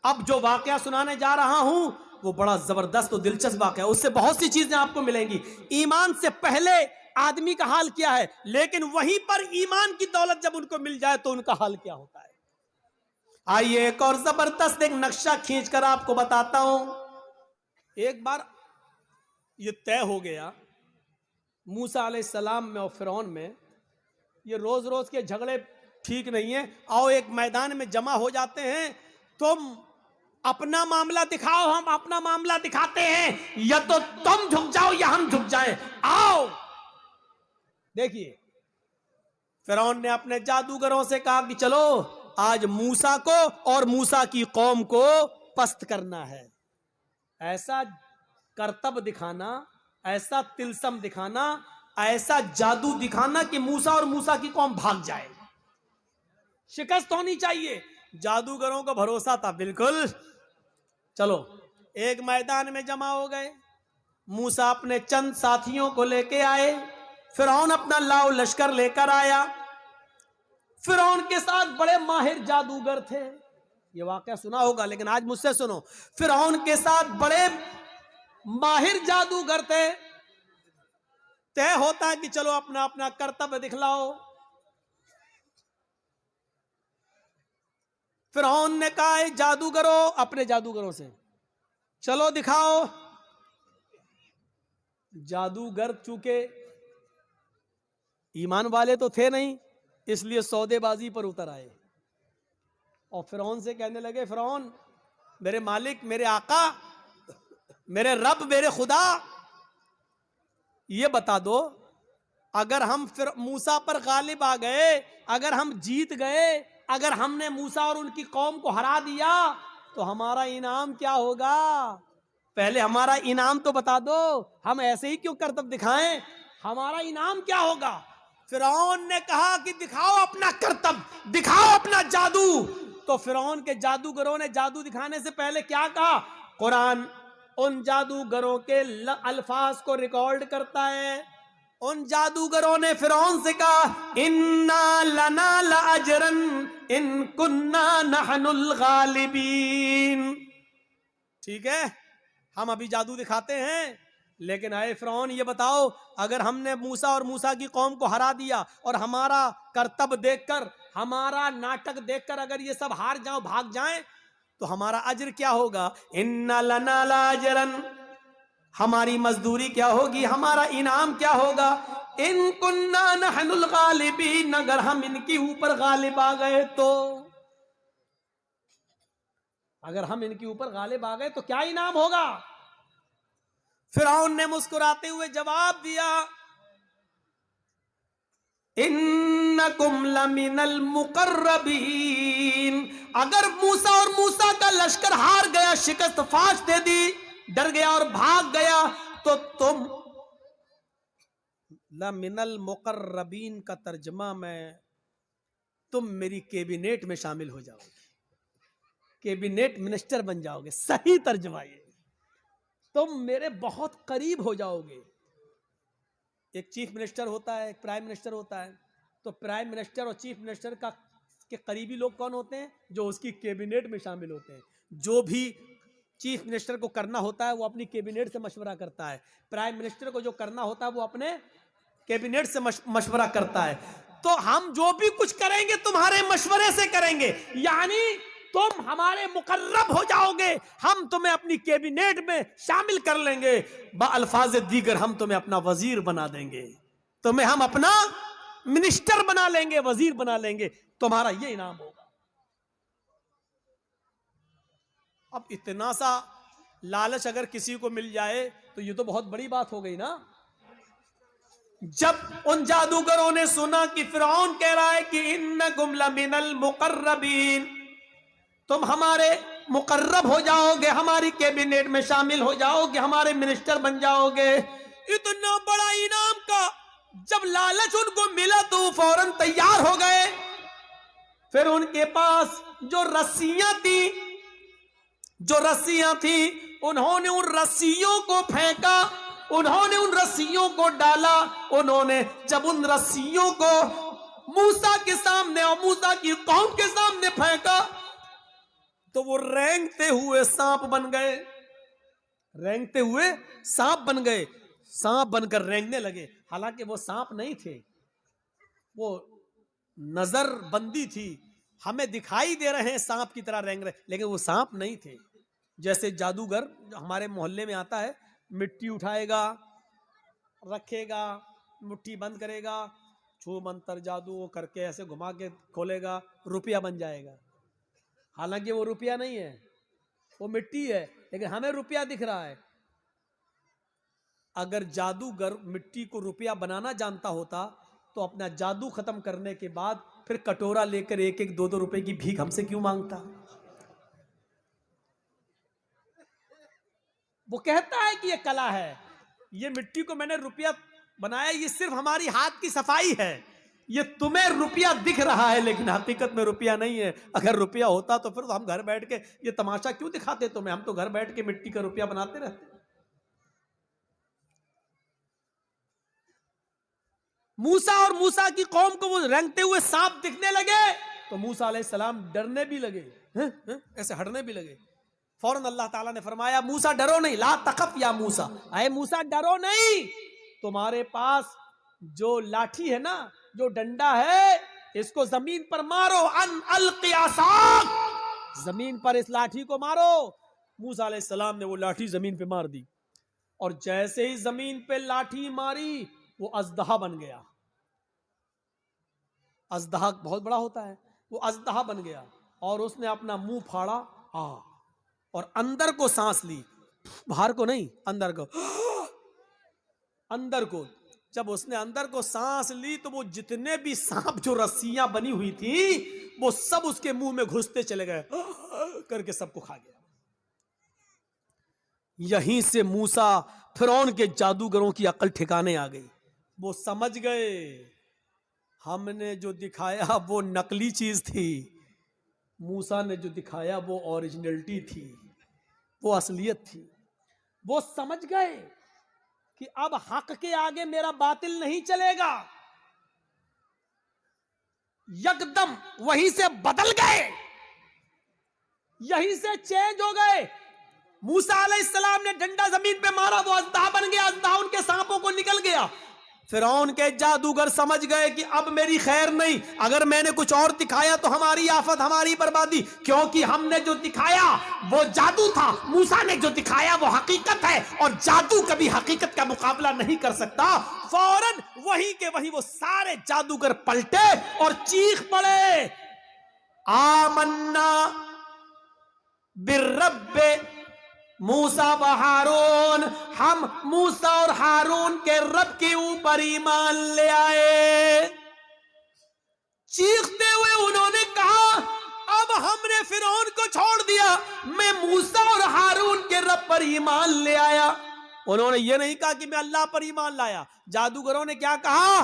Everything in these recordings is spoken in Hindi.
अब जो वाकया सुनाने जा रहा हूं वो बड़ा जबरदस्त और दिलचस्प वाकया, उससे बहुत सी चीजें आपको मिलेंगी। ईमान से पहले आदमी का हाल क्या है, लेकिन वहीं पर ईमान की दौलत जब उनको मिल जाए तो उनका हाल क्या होता है। आइए एक और जबरदस्त एक नक्शा खींचकर आपको बताता हूं। एक बार ये तय हो गया मूसा अलैहिस्सलाम में और फिरौन में, ये रोज रोज के झगड़े ठीक नहीं है, आओ एक मैदान में जमा हो जाते हैं, तुम अपना मामला दिखाओ, हम अपना मामला दिखाते हैं, या तो तुम झुक जाओ या हम झुक जाएं, आओ। देखिए फिरौन ने अपने जादूगरों से कहा कि चलो आज मूसा को और मूसा की कौम को पस्त करना है। ऐसा करतब दिखाना, ऐसा तिलसम दिखाना, ऐसा जादू दिखाना कि मूसा और मूसा की कौम भाग जाए। शिकस्त होनी चाहिए। जादूगरों को भरोसा था बिल्कुल। चलो एक मैदान में जमा हो गए, मूसा अपने चंद साथियों को लेके आए, फिरौन अपना लाव लश्कर लेकर आया। फिरौन के साथ बड़े माहिर जादूगर थे, ये वाकया सुना होगा लेकिन आज मुझसे सुनो। फिरौन के साथ बड़े माहिर जादूगर थे। तय होता है कि चलो अपना अपना कर्तव्य दिखलाओ। फिरौन ने कहा जादूगरों, अपने जादूगरों से चलो दिखाओ। जादूगर चूंकि ईमान वाले तो थे नहीं, इसलिए सौदेबाजी पर उतर आए और फिरौन से कहने लगे, फिरौन मेरे मालिक, मेरे आका, मेरे रब, मेरे खुदा, ये बता दो अगर हम फिर मूसा पर गालिब आ गए, अगर हम जीत गए, अगर हमने मूसा और उनकी कौम को हरा दिया तो हमारा इनाम क्या होगा। पहले हमारा इनाम तो बता दो, हम ऐसे ही क्यों करतब दिखाएं, हमारा इनाम क्या होगा। फिरौन ने कहा कि दिखाओ अपना करतब, दिखाओ अपना जादू। तो फिरौन के जादूगरों ने जादू दिखाने से पहले क्या कहा, कुरान उन जादूगरों के अल्फाज को रिकॉर्ड करता है। उन जादूगरों ने फिरौन से कहा, इन्ना लना लाजरन इन कुन्ना नहनुल गालिबीन। ठीक है, हम अभी जादू दिखाते हैं, लेकिन आए फिरौन ये बताओ अगर हमने मूसा और मूसा की कौम को हरा दिया और हमारा करतब देखकर, हमारा नाटक देखकर अगर ये सब हार जाओ, भाग जाएं, तो हमारा अज्र क्या होगा। इन्ना लना लाजरन, हमारी मजदूरी क्या होगी, हमारा इनाम क्या होगा। इन कुन्ना नहनुल गालिबीन, अगर हम इनके ऊपर गालिब आ गए तो, अगर हम इनके ऊपर गालिब आ गए तो क्या इनाम होगा। फिरौन ने मुस्कुराते हुए जवाब दिया, इन्नकुम लमिनल मुकर्रबीन, अगर मूसा और मूसा का लश्कर हार गया, शिकस्त फाश दे दी, डर गया और भाग गया, तो तुम लमिनल मुकर्रबीन का तर्जमा में तुम मेरी कैबिनेट में शामिल हो जाओगे, कैबिनेट मिनिस्टर बन जाओगे। सही तर्जमा ये, तुम मेरे बहुत करीब हो जाओगे। एक चीफ मिनिस्टर होता है, एक प्राइम मिनिस्टर होता है, तो प्राइम मिनिस्टर और चीफ मिनिस्टर का के करीबी लोग कौन होते हैं, जो उसकी कैबिनेट में शामिल होते हैं। जो भी चीफ मिनिस्टर को करना होता है वो अपनी कैबिनेट से मशवरा करता है, प्राइम मिनिस्टर को जो करना होता है वो अपने कैबिनेट से मशवरा करता है। तो हम जो भी कुछ करेंगे तुम्हारे मशवरे से करेंगे, यानी तुम हमारे मुकर्रब हो जाओगे, हम तुम्हें अपनी कैबिनेट में शामिल कर लेंगे, अल्फाज दीगर हम तुम्हें अपना वजीर बना देंगे, तुम्हें हम अपना मिनिस्टर बना लेंगे, वजीर बना लेंगे, तुम्हारा ये इनाम होगा। अब इतना सा लालच अगर किसी को मिल जाए तो ये तो बहुत बड़ी बात हो गई ना। जब उन जादूगरों ने सुना कि फिरौन कह रहा है कि इन्नकुम लमिनल मुकर्रबीन, तुम हमारे मुकर्रब हो जाओगे, हमारी कैबिनेट में शामिल हो जाओगे, हमारे मिनिस्टर बन जाओगे, इतना बड़ा इनाम का जब लालच उनको मिला तो वो फौरन तैयार हो गए। फिर उनके पास जो रस्सियां थी उन्होंने उन रस्सियों को फेंका, उन्होंने उन रस्सियों को डाला, उन्होंने जब उन रस्सियों को मूसा के सामने और मूसा की कौम के सामने फेंका तो वो रेंगते हुए सांप बन गए, रेंगते हुए सांप बन गए, सांप बनकर रेंगने लगे। हालांकि वो सांप नहीं थे, वो नजर बंदी थी, हमें दिखाई दे रहे हैं सांप की तरह रेंग रहे, लेकिन वो सांप नहीं थे। जैसे जादूगर हमारे मोहल्ले में आता है, मिट्टी उठाएगा, रखेगा, मुट्ठी बंद करेगा, छू मंतर जादू करके ऐसे घुमा के खोलेगा, रुपया बन जाएगा। हालांकि वो रुपया नहीं है, वो मिट्टी है, लेकिन हमें रुपया दिख रहा है। अगर जादूगर मिट्टी को रुपया बनाना जानता होता तो अपना जादू खत्म करने के बाद फिर कटोरा लेकर 1-1, 2-2 रुपए की भीख हमसे क्यों मांगता? वो कहता है कि ये कला है, ये मिट्टी को मैंने रुपया बनाया, ये सिर्फ हमारी हाथ की सफाई है, ये तुम्हें रुपया दिख रहा है लेकिन हकीकत में रुपया नहीं है। अगर रुपया होता तो फिर तो हम घर बैठ के ये तमाशा क्यों दिखाते तुम्हें, हम तो घर बैठ के मिट्टी का रुपया बनाते रहते। मूसा और मूसा की कौम को वो रेंगते हुए सांप दिखने लगे तो मूसा अलैहिस्सलाम डरने भी लगे, ऐसे हटने भी लगे। फौरन अल्लाह ताला ने फरमाया, मूसा डरो नहीं, ला तखफ या मूसा, अरे मूसा डरो नहीं, तुम्हारे पास जो लाठी है ना, जो डंडा है, इसको जमीन पर मारो, अन अलक़ियासाक, जमीन पर इस लाठी को मारो। मूसा अलैहिस्सलाम ने वो लाठी जमीन पे मार दी और जैसे ही जमीन पे लाठी मारी वो अजदहा बन गया। अजदहा बहुत बड़ा होता है, वो अजदहा बन गया और उसने अपना मुंह फाड़ा और अंदर को सांस ली, बाहर को नहीं, अंदर को, अंदर को। जब उसने अंदर को सांस ली तो वो जितने भी सांप जो रस्सियां बनी हुई थी वो सब उसके मुंह में घुसते चले गए, करके सबको खा गया। यहीं से मूसा फिरौन के जादूगरों की अकल ठिकाने आ गई। वो समझ गए हमने जो दिखाया वो नकली चीज थी, मूसा ने जो दिखाया वो ओरिजिनलिटी थी, वो असलियत थी। वो समझ गए कि अब हक के आगे मेरा बातिल नहीं चलेगा। यकदम वहीं से बदल गए, यहीं से चेंज हो गए। मूसा अलैहिस्सलाम ने डंडा जमीन पे मारा, वो अजदहा बन गया, अजदहा उनके सांपों को निकल गया। फिरौन के जादूगर समझ गए कि अब मेरी खैर नहीं, अगर मैंने कुछ और दिखाया तो हमारी आफत, हमारी बर्बादी, क्योंकि हमने जो दिखाया वो जादू था, मूसा ने जो दिखाया वो हकीकत है और जादू कभी हकीकत का मुकाबला नहीं कर सकता। फौरन वहीं के वहीं वो सारे जादूगर पलटे और चीख पड़े, आमन्ना बिर्रब्बे मूसा व हारून, हम मूसा और हारून के रब के ऊपर ईमान ले आए। चीखते हुए उन्होंने कहा, अब हमने फिरौन को छोड़ दिया, मैं मूसा और हारून के रब पर ईमान ले आया। उन्होंने ये नहीं कहा कि मैं अल्लाह पर ईमान लाया। जादूगरों ने क्या कहा,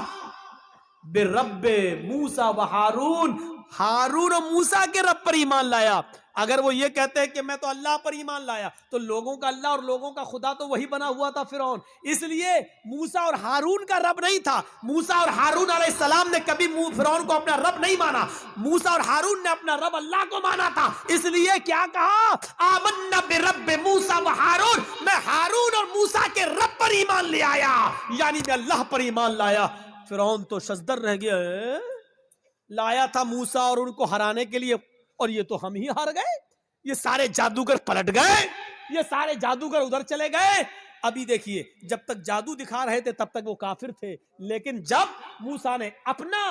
बिरब्बे मूसा व हारून, हारून और मूसा के रब पर ईमान लाया। अगर वो ये कहते हैं कि मैं तो अल्लाह पर ईमान लाया, तो लोगों का अल्लाह और लोगों का खुदा तो वही बना हुआ था फिरौन, इसलिए मूसा और हारून का रब नहीं था। मूसा और हारून अलैहिस्सलाम ने कभी फिरौन को अपना रब नहीं माना, मूसा और हारून ने अपना रब अल्लाह को माना था। इसलिए क्या कहा, आमन्ना बिरब्बि मूसा व हारून, मैं हारून और मूसा के रब पर ईमान ले आया, यानी मैं अल्लाह पर ईमान लाया। फिरौन तो शजदर रह गया, लाया था मूसा और उनको हराने के लिए, और ये तो हम ही हार गए, ये सारे जादूगर पलट गए, ये सारे जादूगर उधर चले गए। अभी देखिए, जब तक जादू दिखा रहे थे तब तक वो काफिर थे, लेकिन जब मूसा ने अपना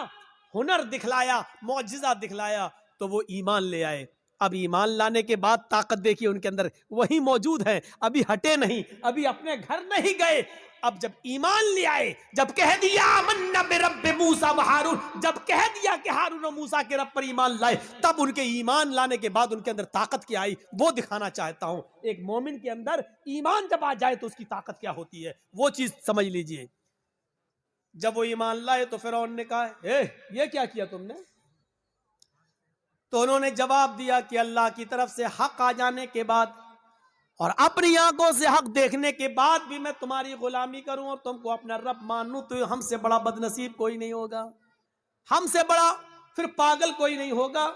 हुनर दिखलाया, मौजिजा दिखलाया, तो वो ईमान ले आए। अब ईमान लाने के बाद ताकत देखिए उनके अंदर वही मौजूद है, अभी हटे नहीं, अभी अपने घर नहीं गए। अब जब ईमान ले आए, जब कह दिया आमन्ना बिरब्बि मूसा व हारून, जब कह दिया कि हारून और मूसा के रब पर ईमान लाए, तब उनके ईमान लाने के बाद उनके अंदर ताकत क्या आई वो दिखाना चाहता हूं। एक मोमिन के अंदर ईमान जब आ जाए तो उसकी ताकत क्या होती है वो चीज समझ लीजिए। जब वो ईमान लाए तो फिरौन ने कहा, ये क्या किया तुमने? तो उन्होंने जवाब दिया कि अल्लाह की तरफ से हक आ जाने के बाद और अपनी आंखों से हक देखने के बाद भी मैं तुम्हारी गुलामी करूं और तुमको अपना रब मानूं, तो हमसे बड़ा बदनसीब कोई नहीं होगा, हमसे बड़ा फिर पागल कोई नहीं होगा।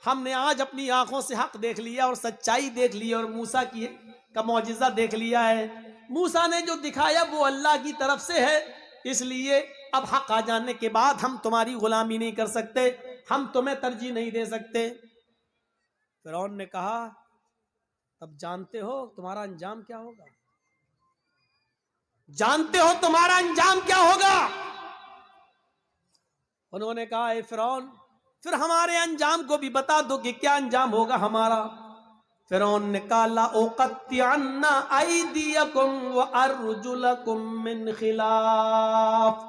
हमने आज अपनी आंखों से हक देख लिया और सच्चाई देख ली और मूसा की का मौजिज़ा देख लिया है। मूसा ने जो दिखाया वो अल्लाह की तरफ से है, इसलिए अब हक आ जाने के बाद हम तुम्हारी गुलामी नहीं कर सकते, हम तुम्हें तरजीह नहीं दे सकते। फिरौन ने कहा, तब जानते हो तुम्हारा अंजाम क्या होगा, जानते हो तुम्हारा अंजाम क्या होगा। उन्होंने कहा, ए फिरौन, फिर हमारे अंजाम को भी बता दो कि क्या अंजाम होगा हमारा। फिरौन ने कहा, ला उक़त्तिअन्ना अयदियकुम व अर्जुलकुम मिन खिलाफ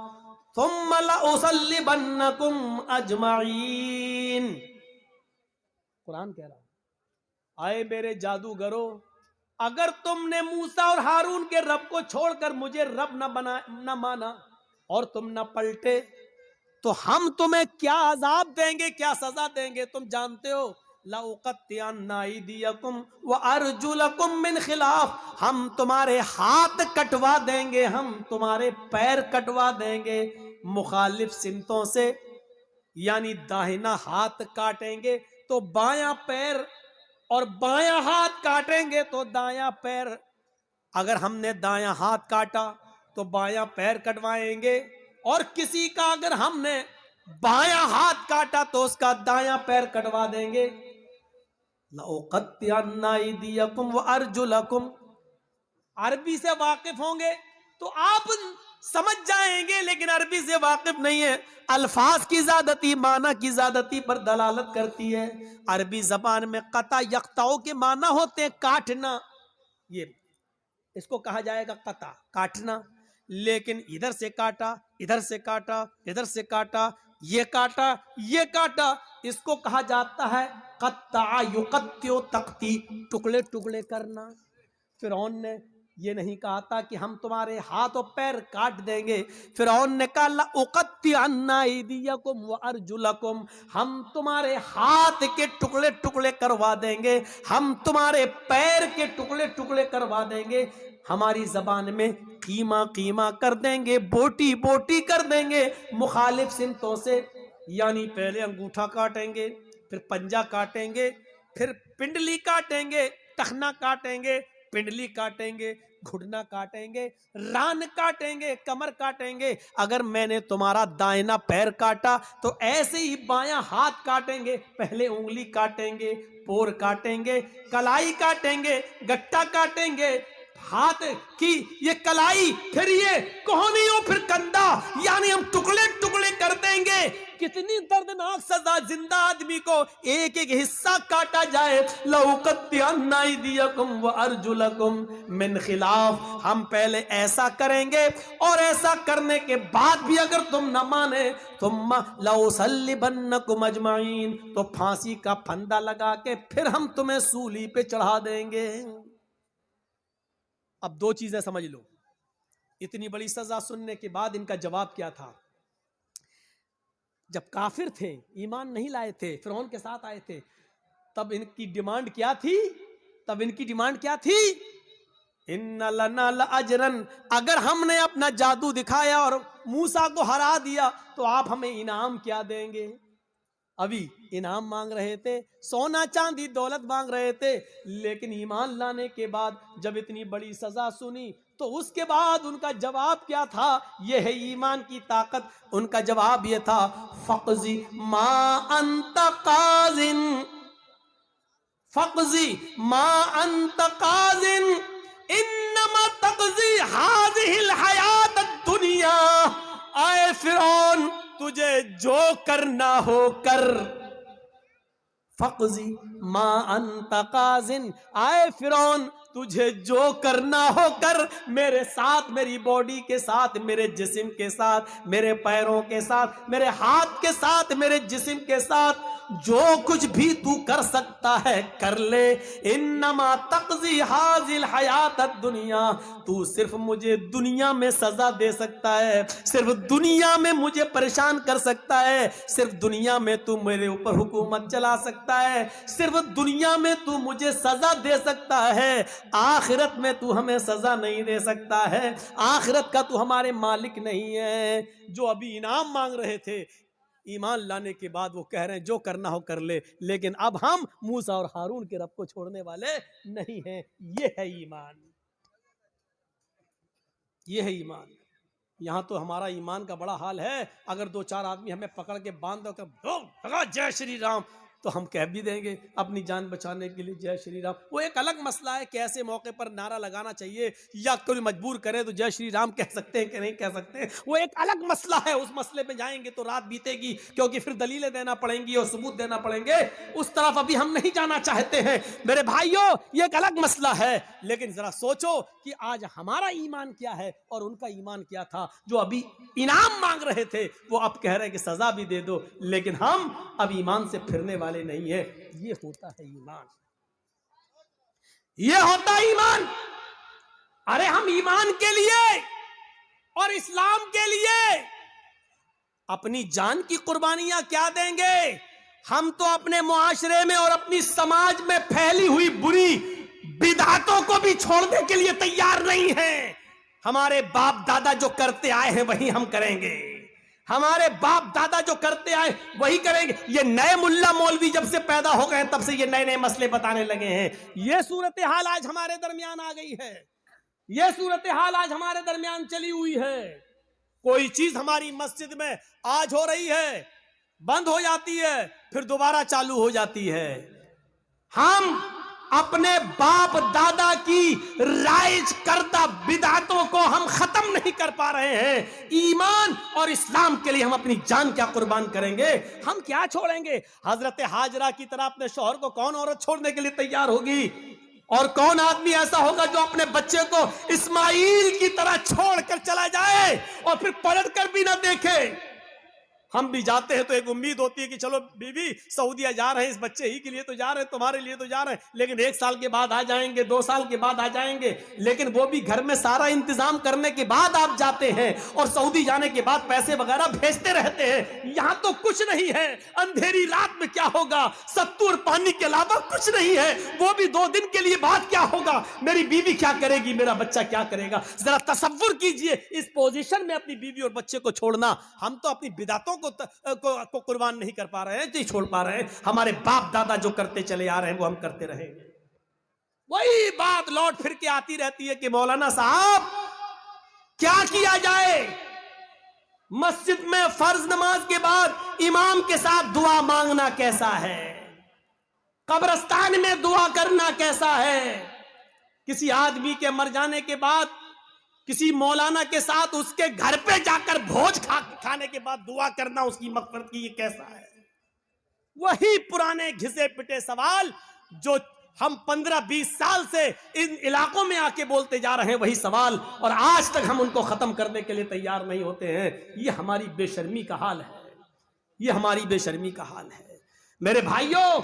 थुम्मा ला उसल्लिबन्नकुम अजमईन। कुरान कह रहा है, आए मेरे जादूगरों, अगर तुमने मूसा और हारून के रब को छोड़कर मुझे रब न माना और तुम न पलटे, तो हम तुम्हें क्या अजाब देंगे, क्या सजा देंगे तुम जानते हो। ला उक़त्तिअन्ना अयदियकुम व अर्जुलकुम मिन खिलाफ, हम तुम्हारे हाथ कटवा देंगे, हम तुम्हारे पैर कटवा देंगे मुखालिफ सिमतों से, यानी दाहिना हाथ काटेंगे तो बायां पैर और बायां हाथ काटेंगे तो दायां पैर। अगर हमने दायां हाथ काटा तो बायां पैर कटवाएंगे, और किसी का अगर हमने बायां हाथ काटा तो उसका दायां पैर कटवा देंगे। लउक़त्तिअन्ना अयदियकुम व अर्जुलकुम, अरबी से वाकिफ होंगे तो आप समझ जाएंगे, लेकिन अरबी से वाकिफ नहीं है, अल्फाज की ज्यादती माना की ज्यादती पर दलालत करती है। अरबी जबान में कता यक्ताओं के माना होते हैं काटना, ये इसको कहा जाएगा कता, काटना, लेकिन इधर से काटा, इधर से काटा, इधर से काटा, ये काटा, ये काटा, इसको कहा जाता है कत्ता युक़त्तिउ तक़ती, टुकड़े टुकड़े करना। फिरौन ने ये नहीं कहा था कि हम तुम्हारे हाथ और पैर काट देंगे। फिरौन ने कहा, ला उक़त्तिअन्ना अयदियकुम व अर्जुलकुम, हम तुम्हारे हाथ के टुकड़े टुकड़े करवा देंगे, हम तुम्हारे पैर के टुकड़े टुकड़े करवा देंगे। हमारी जबान में कीमा कीमा कर देंगे, बोटी बोटी कर देंगे मुखालिफ सिमतों से, यानी पहले अंगूठा काटेंगे, फिर पंजा काटेंगे, फिर पिंडली काटेंगे, टखना काटेंगे, पिंडली काटेंगे, घुटना काटेंगे, रान काटेंगे, कमर काटेंगे। अगर मैंने तुम्हारा दाहिना पैर काटा तो ऐसे ही बायां हाथ काटेंगे, पहले उंगली काटेंगे, पोर काटेंगे, कलाई काटेंगे, गट्टा काटेंगे, हाथ की ये कलाई, फिर ये कोहनियों, फिर कंधा, यानी हम टुकड़े टुकड़े कर देंगे। कितनी दर्दनाक सजा, जिंदा आदमी को एक एक हिस्सा काटा जाए। लउक़त्तिअन्ना अयदियकुम व अर्जुलकुम मिन खिलाफ, हम पहले ऐसा करेंगे और ऐसा करने के बाद भी अगर तुम न माने, तुम्मा लउसल्लिबन्नकुम अजमईन, तो फांसी का फंदा लगा के फिर हम तुम्हें सूली पे चढ़ा देंगे। अब दो चीजें समझ लो, इतनी बड़ी सजा सुनने के बाद इनका जवाब क्या था। जब काफिर थे, ईमान नहीं लाए थे, फिरौन के साथ आए थे, तब इनकी डिमांड क्या थी, तब इनकी डिमांड क्या थी, इन्ना लना लअजरन, अगर हमने अपना जादू दिखाया और मूसा को हरा दिया तो आप हमें इनाम क्या देंगे। अभी इनाम मांग रहे थे, सोना चांदी दौलत मांग रहे थे, लेकिन ईमान लाने के बाद जब इतनी बड़ी सजा सुनी तो उसके बाद उनका जवाब क्या था। यह है ईमान की ताकत। उनका जवाब यह था, फ़क़ज़ी मा अंत क़ाज़िन, फ़क़ज़ी मा अंत क़ाज़िन इन्नमा तक़ज़ी हाज़िहिल हयात दुनिया। आए फिरौन, तुझे जो करना हो कर। फ़क़ज़ी मा अंत क़ाज़िन, आए फिरौन, तुझे जो करना हो कर, मेरे साथ, मेरी बॉडी के साथ, मेरे जिस्म के साथ, मेरे पैरों के साथ, मेरे हाथ के साथ, मेरे जिस्म के साथ, जो कुछ भी तू कर सकता है कर ले। इन्नमा तक़ज़ी हाज़िल हयात दुनिया, तू सिर्फ मुझे दुनिया में सजा दे सकता है, सिर्फ दुनिया में मुझे परेशान कर सकता है, सिर्फ दुनिया में तू मेरे ऊपर हुकूमत चला सकता है, सिर्फ दुनिया में तू मुझे सजा दे सकता है, आखिरत में तू हमें सजा नहीं दे सकता है, आखिरत का तू हमारे मालिक नहीं है। जो अभी इनाम मांग रहे थे, ईमान लाने के बाद वो कह रहे हैं जो करना हो कर ले, लेकिन अब हम मूसा और हारून के रब को छोड़ने वाले नहीं हैं। ये है ईमान, ये है ईमान। यहां तो हमारा ईमान का बड़ा हाल है। अगर दो चार आदमी हमें पकड़ के बांध दो जय श्री राम, तो हम कह भी देंगे अपनी जान बचाने के लिए जय श्री राम। वो एक अलग मसला है कि ऐसे मौके पर नारा लगाना चाहिए या कोई मजबूर करे तो जय श्री राम कह सकते हैं कि नहीं कह सकते, वो एक अलग मसला है। उस मसले पे जाएंगे तो रात बीतेगी, क्योंकि फिर दलीलें देना पड़ेंगी और सबूत देना पड़ेंगे। उस तरफ अभी हम नहीं जाना चाहते हैं मेरे भाइयों, ये एक अलग मसला है। लेकिन जरा सोचो कि आज हमारा ईमान क्या है और उनका ईमान क्या था। जो अभी इनाम मांग रहे थे वो अब कह रहे हैं कि सजा भी दे दो, लेकिन हम अब ईमान से फिरने वाले नहीं है। ये होता है ईमान, ये होता है ईमान। अरे हम ईमान के लिए और इस्लाम के लिए अपनी जान की कुर्बानियां क्या देंगे। हम तो अपने मुआशरे में और अपनी समाज में फैली हुई बुरी बिदअतों को भी छोड़ने के लिए तैयार नहीं हैं। हमारे बाप दादा जो करते आए हैं वही हम करेंगे, हमारे बाप दादा जो करते आए वही करेंगे। ये नए मुल्ला मौलवी जब से पैदा हो गए तब से ये नए नए मसले बताने लगे हैं। ये सूरत हाल आज हमारे दरमियान आ गई है, ये सूरत हाल आज हमारे दरमियान चली हुई है। कोई चीज हमारी मस्जिद में आज हो रही है, बंद हो जाती है, फिर दोबारा चालू हो जाती है। हम अपने बाप दादा की राइज करदा बिदअतों को हम खत्म नहीं कर पा रहे हैं। ईमान और इस्लाम के लिए हम अपनी जान क्या कुर्बान करेंगे, हम क्या छोड़ेंगे। हजरत हाजरा की तरह अपने शौहर को कौन औरत छोड़ने के लिए तैयार होगी, और कौन आदमी ऐसा होगा जो अपने बच्चे को इस्माइल की तरह छोड़कर चला जाए और फिर पलट कर भी ना देखे। हम भी जाते हैं तो एक उम्मीद होती है कि चलो बीवी सऊदीया जा रहे हैं, इस बच्चे ही के लिए तो जा रहे हैं, तुम्हारे लिए तो जा रहे हैं, लेकिन 1 साल के बाद आ जाएंगे, 2 साल के बाद आ जाएंगे। लेकिन वो भी घर में सारा इंतजाम करने के बाद आप जाते हैं और सऊदी जाने के बाद पैसे वगैरह भेजते रहते हैं। यहां तो कुछ नहीं है, अंधेरी रात में क्या होगा, सत्तू और पानी के अलावा कुछ नहीं है। वो भी 2 दिन के लिए बाद क्या होगा, मेरी बीवी क्या करेगी, मेरा बच्चा क्या करेगा। जरा तसव्वुर कीजिए इस पोजीशन में अपनी बीवी और बच्चे को छोड़ना। हम तो अपनी बिदअतों को कुर्बान नहीं कर पा रहे हैं, नहीं छोड़ पा रहे हैं। हमारे बाप दादा जो करते चले आ रहे हैं वो हम करते रहेंगे। वही बात लौट फिर के आती रहती है कि मौलाना साहब क्या किया जाए। मस्जिद में फर्ज नमाज के बाद इमाम के साथ दुआ मांगना कैसा है, कब्रिस्तान में दुआ करना कैसा है, किसी आदमी के मर जाने के बाद किसी मौलाना के साथ उसके घर पे जाकर भोज खाने के बाद दुआ करना उसकी मग़फ़िरत की, ये कैसा है। वही पुराने घिसे पिटे सवाल जो हम 15-20 साल से इन इलाकों में आके बोलते जा रहे हैं, वही सवाल, और आज तक हम उनको खत्म करने के लिए तैयार नहीं होते हैं। ये हमारी बेशर्मी का हाल है, ये हमारी बेशर्मी का हाल है। मेरे भाइयों,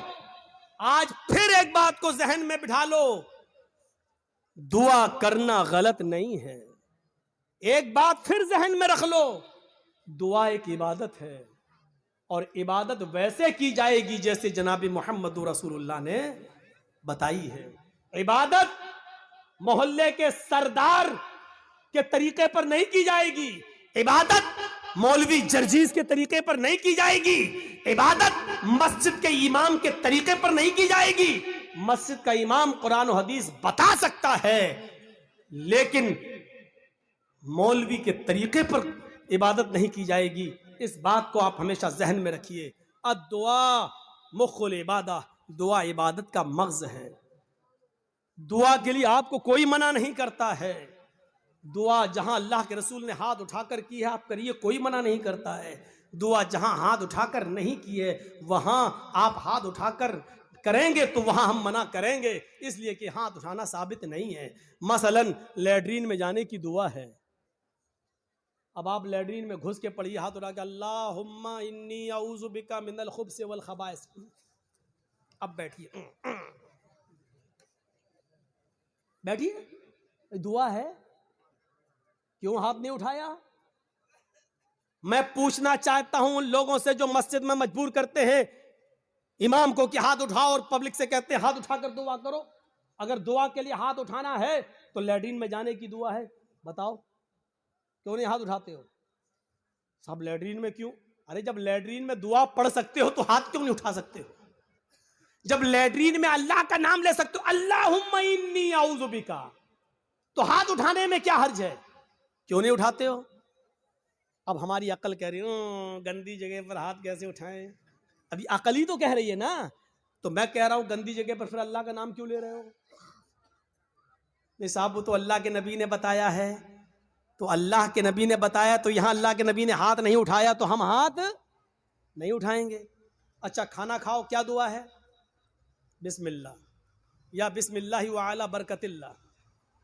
आज फिर एक बात को जहन में बिठा लो, दुआ करना गलत नहीं है। एक बात फिर जहन में रख लो, दुआ एक इबादत है, और इबादत वैसे की जाएगी जैसे जनाबी मोहम्मद रसूलुल्लाह ने बताई है। इबादत मोहल्ले के सरदार के तरीके पर नहीं की जाएगी, इबादत मौलवी जर्जीज के तरीके पर नहीं की जाएगी, इबादत मस्जिद के इमाम के तरीके पर नहीं की जाएगी। मस्जिद का इमाम कुरान और हदीस बता सकता है, लेकिन मौलवी के तरीके पर इबादत नहीं की जाएगी। इस बात को आप हमेशा जहन में रखिए। अद्दुआ मुख्खुल इबादा, दुआ इबादत का मग़ज़ है। दुआ के लिए आपको कोई मना नहीं करता है। दुआ जहां अल्लाह के रसूल ने हाथ उठाकर की है आप करिए, कोई मना नहीं करता है। दुआ जहां हाथ उठाकर नहीं की है वहां आप हाथ उठाकर करेंगे तो वहां हम मना करेंगे, इसलिए कि हाथ उठाना साबित नहीं है। मसलन लैट्रीन में जाने की दुआ है, अब आप लैट्रीन में घुस के पढ़िए हाथ उठा के, अल्लाहुम्मा इन्नी औज़ु बिका मिनल खुब्स वल खबाइस। अब बैठिए, बैठिए, दुआ है, क्यों हाथ नहीं उठाया। मैं पूछना चाहता हूं उन लोगों से जो मस्जिद में मजबूर करते हैं इमाम को कि हाथ उठाओ, और पब्लिक से कहते हैं हाथ उठाकर दुआ करो। अगर दुआ के लिए हाथ उठाना है तो लैट्रीन में जाने की दुआ है, बताओ क्यों नहीं हाथ उठाते हो। सब लैट्रीन में क्यों, अरे जब लैट्रीन में दुआ पढ़ सकते हो तो हाथ क्यों नहीं उठा सकते हो? जब लैट्रीन में अल्लाह का नाम ले सकते हो, अल्लाहुम्मा इन्नी औज़ु बिका, तो हाथ उठाने में क्या हर्ज है? क्यों नहीं उठाते हो? अब हमारी अकल कह रही है गंदी जगह पर हाथ कैसे उठाएं? अभी अकल ही तो कह रही है ना। तो मैं कह रहा हूं गंदी जगह पर फिर अल्लाह का नाम क्यों ले रहे हो? नहीं साहब, वो तो अल्लाह के नबी ने बताया है। तो अल्लाह के नबी ने बताया, तो यहां अल्लाह के नबी ने हाथ नहीं उठाया तो हम हाथ नहीं उठाएंगे। अच्छा, खाना खाओ, क्या दुआ है? बिस्मिल्लाह या बिस्मिल्लाहि व अला बरकतिल्लाह,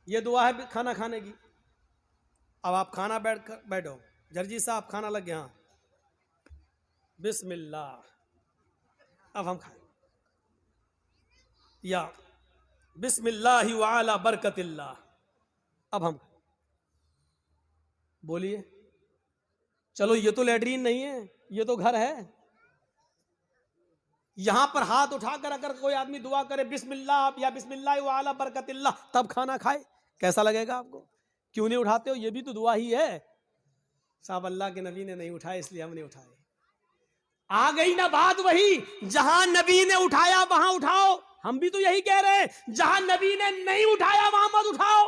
ये दुआ है खाना खाने की। अब आप खाना बैठो, जर्जी साहब खाना लग गया, बिस्मिल्लाह, अब हम खाएं, या बिस्मिल्लाहि व अला बरकतिल्लाह, अब हम बोलिए। चलो ये तो लैट्रीन नहीं है, ये तो घर है। यहां पर हाथ उठाकर अगर कोई आदमी दुआ करे बिस्मिल्लाह या बिस्मिल्लाह व अला बरकतिल्लाह, तब खाना खाए, कैसा लगेगा आपको? क्यों नहीं उठाते हो? ये भी तो दुआ ही है। साहब अल्लाह के नबी ने नहीं उठाए इसलिए हम नहीं उठाए। आ गई ना बात वही, जहां नबी ने उठाया वहां उठाओ। हम भी तो यही कह रहे हैं, जहां नबी ने नहीं उठाया वहां मत उठाओ।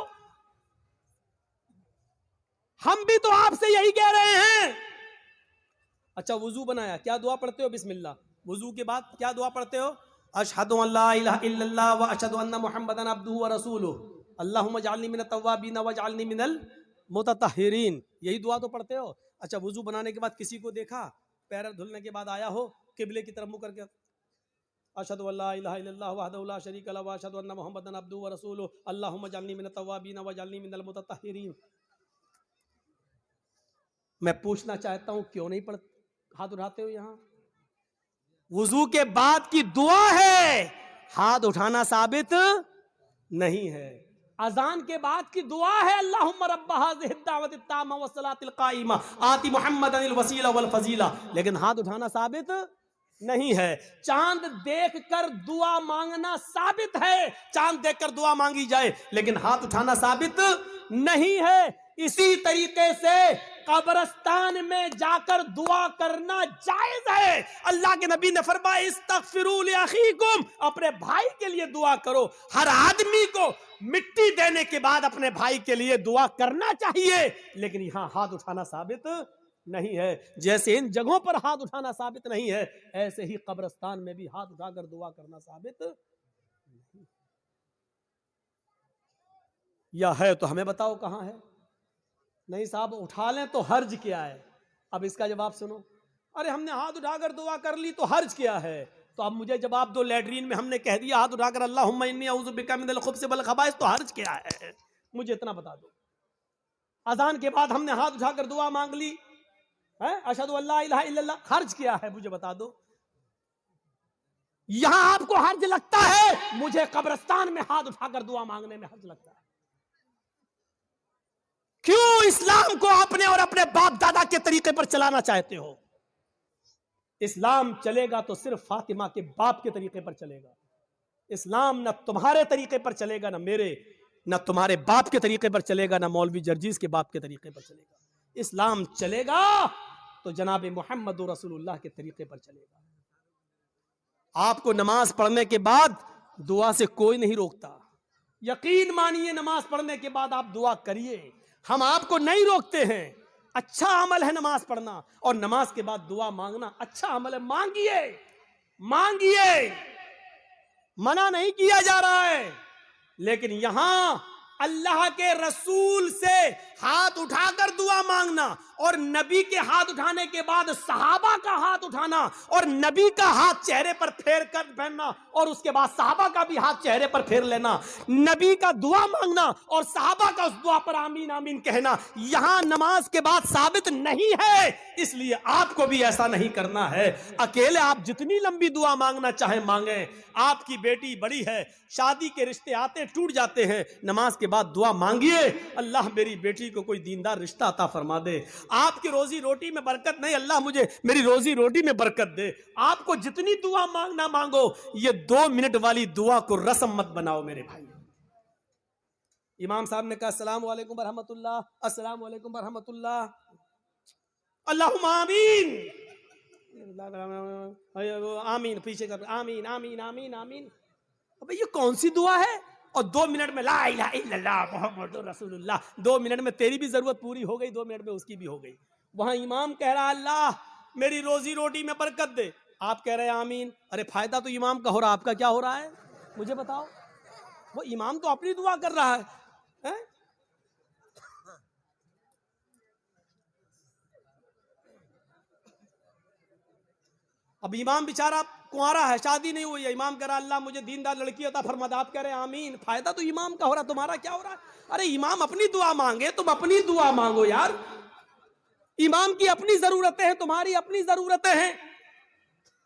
हम भी तो आपसे यही कह रहे हैं। अच्छा, वुजू बनाया, क्या दुआ पढ़ते हो? बिस्मिल्लाह। वुजू के बाद क्या दुआ पढ़ते हो? अशहदु अल्ला इलाहा इल्लल्लाह व अशहदु अन्ना मुहम्मदन अब्दुहु व रसूलुहु, अल्लाहुम्मा जअलनी मिनत तव्वाबीन व जअलनी मिनल मुततहिरीन, यही दुआ तो पढ़ते हो। अच्छा, वुजू बनाने के बाद किसी को देखा, पैर धुलने के बाद आया हो, किबले की तरफ मुंह करके अशहदु अल्ला इलाहा इल्लल्लाह वहदहु ला शरीका लहु व अशहदु अन्ना मुहम्मदन अब्दुहु व रसूलुहु, अल्लाहुम्मा जअलनी मिनत तव्वाबीन व जअलनी मिनल मुततहिरीन। मैं पूछना चाहता हूं, क्यों नहीं पढ़ हाथ उठाते हो? यहां वुजू के बाद की दुआ है, हाथ उठाना साबित नहीं है। अजान के बाद की दुआ है, अल्लाहुम्मा रब्बा हाज़िहि दावति ताम्मा व सलातिल काइमा आति मुहम्मदनिल वसीला वल फजीला, लेकिन हाथ उठाना साबित नहीं है। चांद देखकर दुआ मांगना साबित है, चांद देखकर दुआ मांगी जाए, लेकिन हाथ उठाना साबित नहीं है। इसी तरीके से कब्रिस्तान में जाकर दुआ करना जायज है। अल्लाह के नबी ने फरमाया इस्तगफिरू लि अखीकुम, अपने भाई के लिए दुआ करो। हर आदमी को मिट्टी देने के बाद अपने भाई के लिए दुआ करना चाहिए, लेकिन यहां हाथ उठाना साबित नहीं है। जैसे इन जगहों पर हाथ उठाना साबित नहीं है, ऐसे ही कब्रिस्तान में भी हाथ उठाकर दुआ करना साबित नहीं। या है तो हमें बताओ कहां है? नहीं साहब, उठा लें तो हर्ज क्या है? अब इसका जवाब सुनो। अरे हमने हाथ उठाकर दुआ कर ली तो हर्ज क्या है? तो अब मुझे जवाब दो, लैट्रीन में हमने कह दिया हाथ उठाकर अल्लाहुम्मा इन्नी औज़ु बिका मिनल खुब्ज़ि वल खबाइस, तो हर्ज क्या है? मुझे इतना बता दो। अजान के बाद हमने हाथ उठाकर दुआ मांग ली है, अशहदु अल्ला इलाहा इल्लल्लाह, हर्ज क्या है? मुझे बता दो। यहां आपको हर्ज लगता है, मुझे कब्रिस्तान में हाथ उठाकर दुआ मांगने में हर्ज लगता है। क्यों इस्लाम को अपने और अपने बाप दादा के तरीके पर चलाना चाहते हो? इस्लाम चलेगा तो सिर्फ फातिमा के बाप के तरीके पर चलेगा। इस्लाम न तुम्हारे तरीके पर चलेगा, न मेरे, न तुम्हारे बाप के तरीके पर चलेगा, न मौलवी जर्जीज के बाप के तरीके पर चलेगा। इस्लाम चलेगा तो जनाब मोहम्मद रसूलुल्लाह के तरीके पर चलेगा। आपको नमाज पढ़ने के बाद दुआ से कोई नहीं रोकता। यकीन मानिए, नमाज पढ़ने के बाद आप दुआ करिए, हम आपको नहीं रोकते हैं। अच्छा अमल है नमाज पढ़ना, और नमाज के बाद दुआ मांगना अच्छा अमल है। मांगिए, मांगिए, मना नहीं किया जा रहा है। लेकिन यहां अल्लाह के रसूल से हाथ उठाकर दुआ मांगना, और नबी के हाथ उठाने के बाद सहाबा का हाथ उठाना, और नबी का हाथ चेहरे पर फेर कर पहनना, और उसके बाद सहाबा का भी हाथ चेहरे पर फेर लेना, नबी का दुआ मांगना और सहाबा का उस दुआ पर आमीन आमीन कहना, यहां नमाज के बाद साबित नहीं है। इसलिए आपको भी ऐसा नहीं करना है। अकेले आप जितनी लंबी दुआ मांगना चाहे मांगे। आपकी बेटी बड़ी है, शादी के रिश्ते आते टूट जाते हैं, नमाज के बाद दुआ मांगिए, अल्लाह मेरी बेटी को कोई दीनदार रिश्ता अता फरमा दे। आपकी रोजी रोटी में बरकत नहीं, अल्लाह मुझे मेरी रोजी रोटी में बरकत दे। आपको जितनी दुआ मांगना मांगो, ये 2 मिनट वाली दुआ को रस्म मत बनाओ मेरे भाई। इमाम साहब ने कहा अस्सलामु अलैकुम वरहमतुल्लाह, अस्सलामु अलैकुम वरहमतुल्लाह, अल्लाहुम्मा आमीन। आमीन, पीछे कर आमीन आमीन आमीन आमीन। अबे ये कौन सी दुआ है? और 2 मिनट में ला इलाहा इल्लल्लाह मुहम्मदुर रसूलुल्लाह, 2 मिनट में तेरी भी जरूरत पूरी हो गई, 2 मिनट में उसकी भी हो गई। वहां इमाम कह रहा अल्लाह मेरी रोजी रोटी में बरकत दे, आप कह रहे हैं आमीन। अरे फायदा तो इमाम का हो रहा, आपका क्या हो रहा है मुझे बताओ? वो इमाम तो अपनी दुआ कर रहा है? अब इमाम बेचारा कुंवारा है, शादी नहीं हुई है, इमाम कह रहा अल्लाह मुझे दीनदार लड़की अता फरमा, आप कह रहे हैं आमीन। फायदा तो इमाम का हो रहा, तुम्हारा क्या हो रहा है? अरे इमाम अपनी दुआ मांगे, तुम अपनी दुआ मांगो यार। इमाम की अपनी जरूरतें हैं, तुम्हारी अपनी जरूरतें हैं।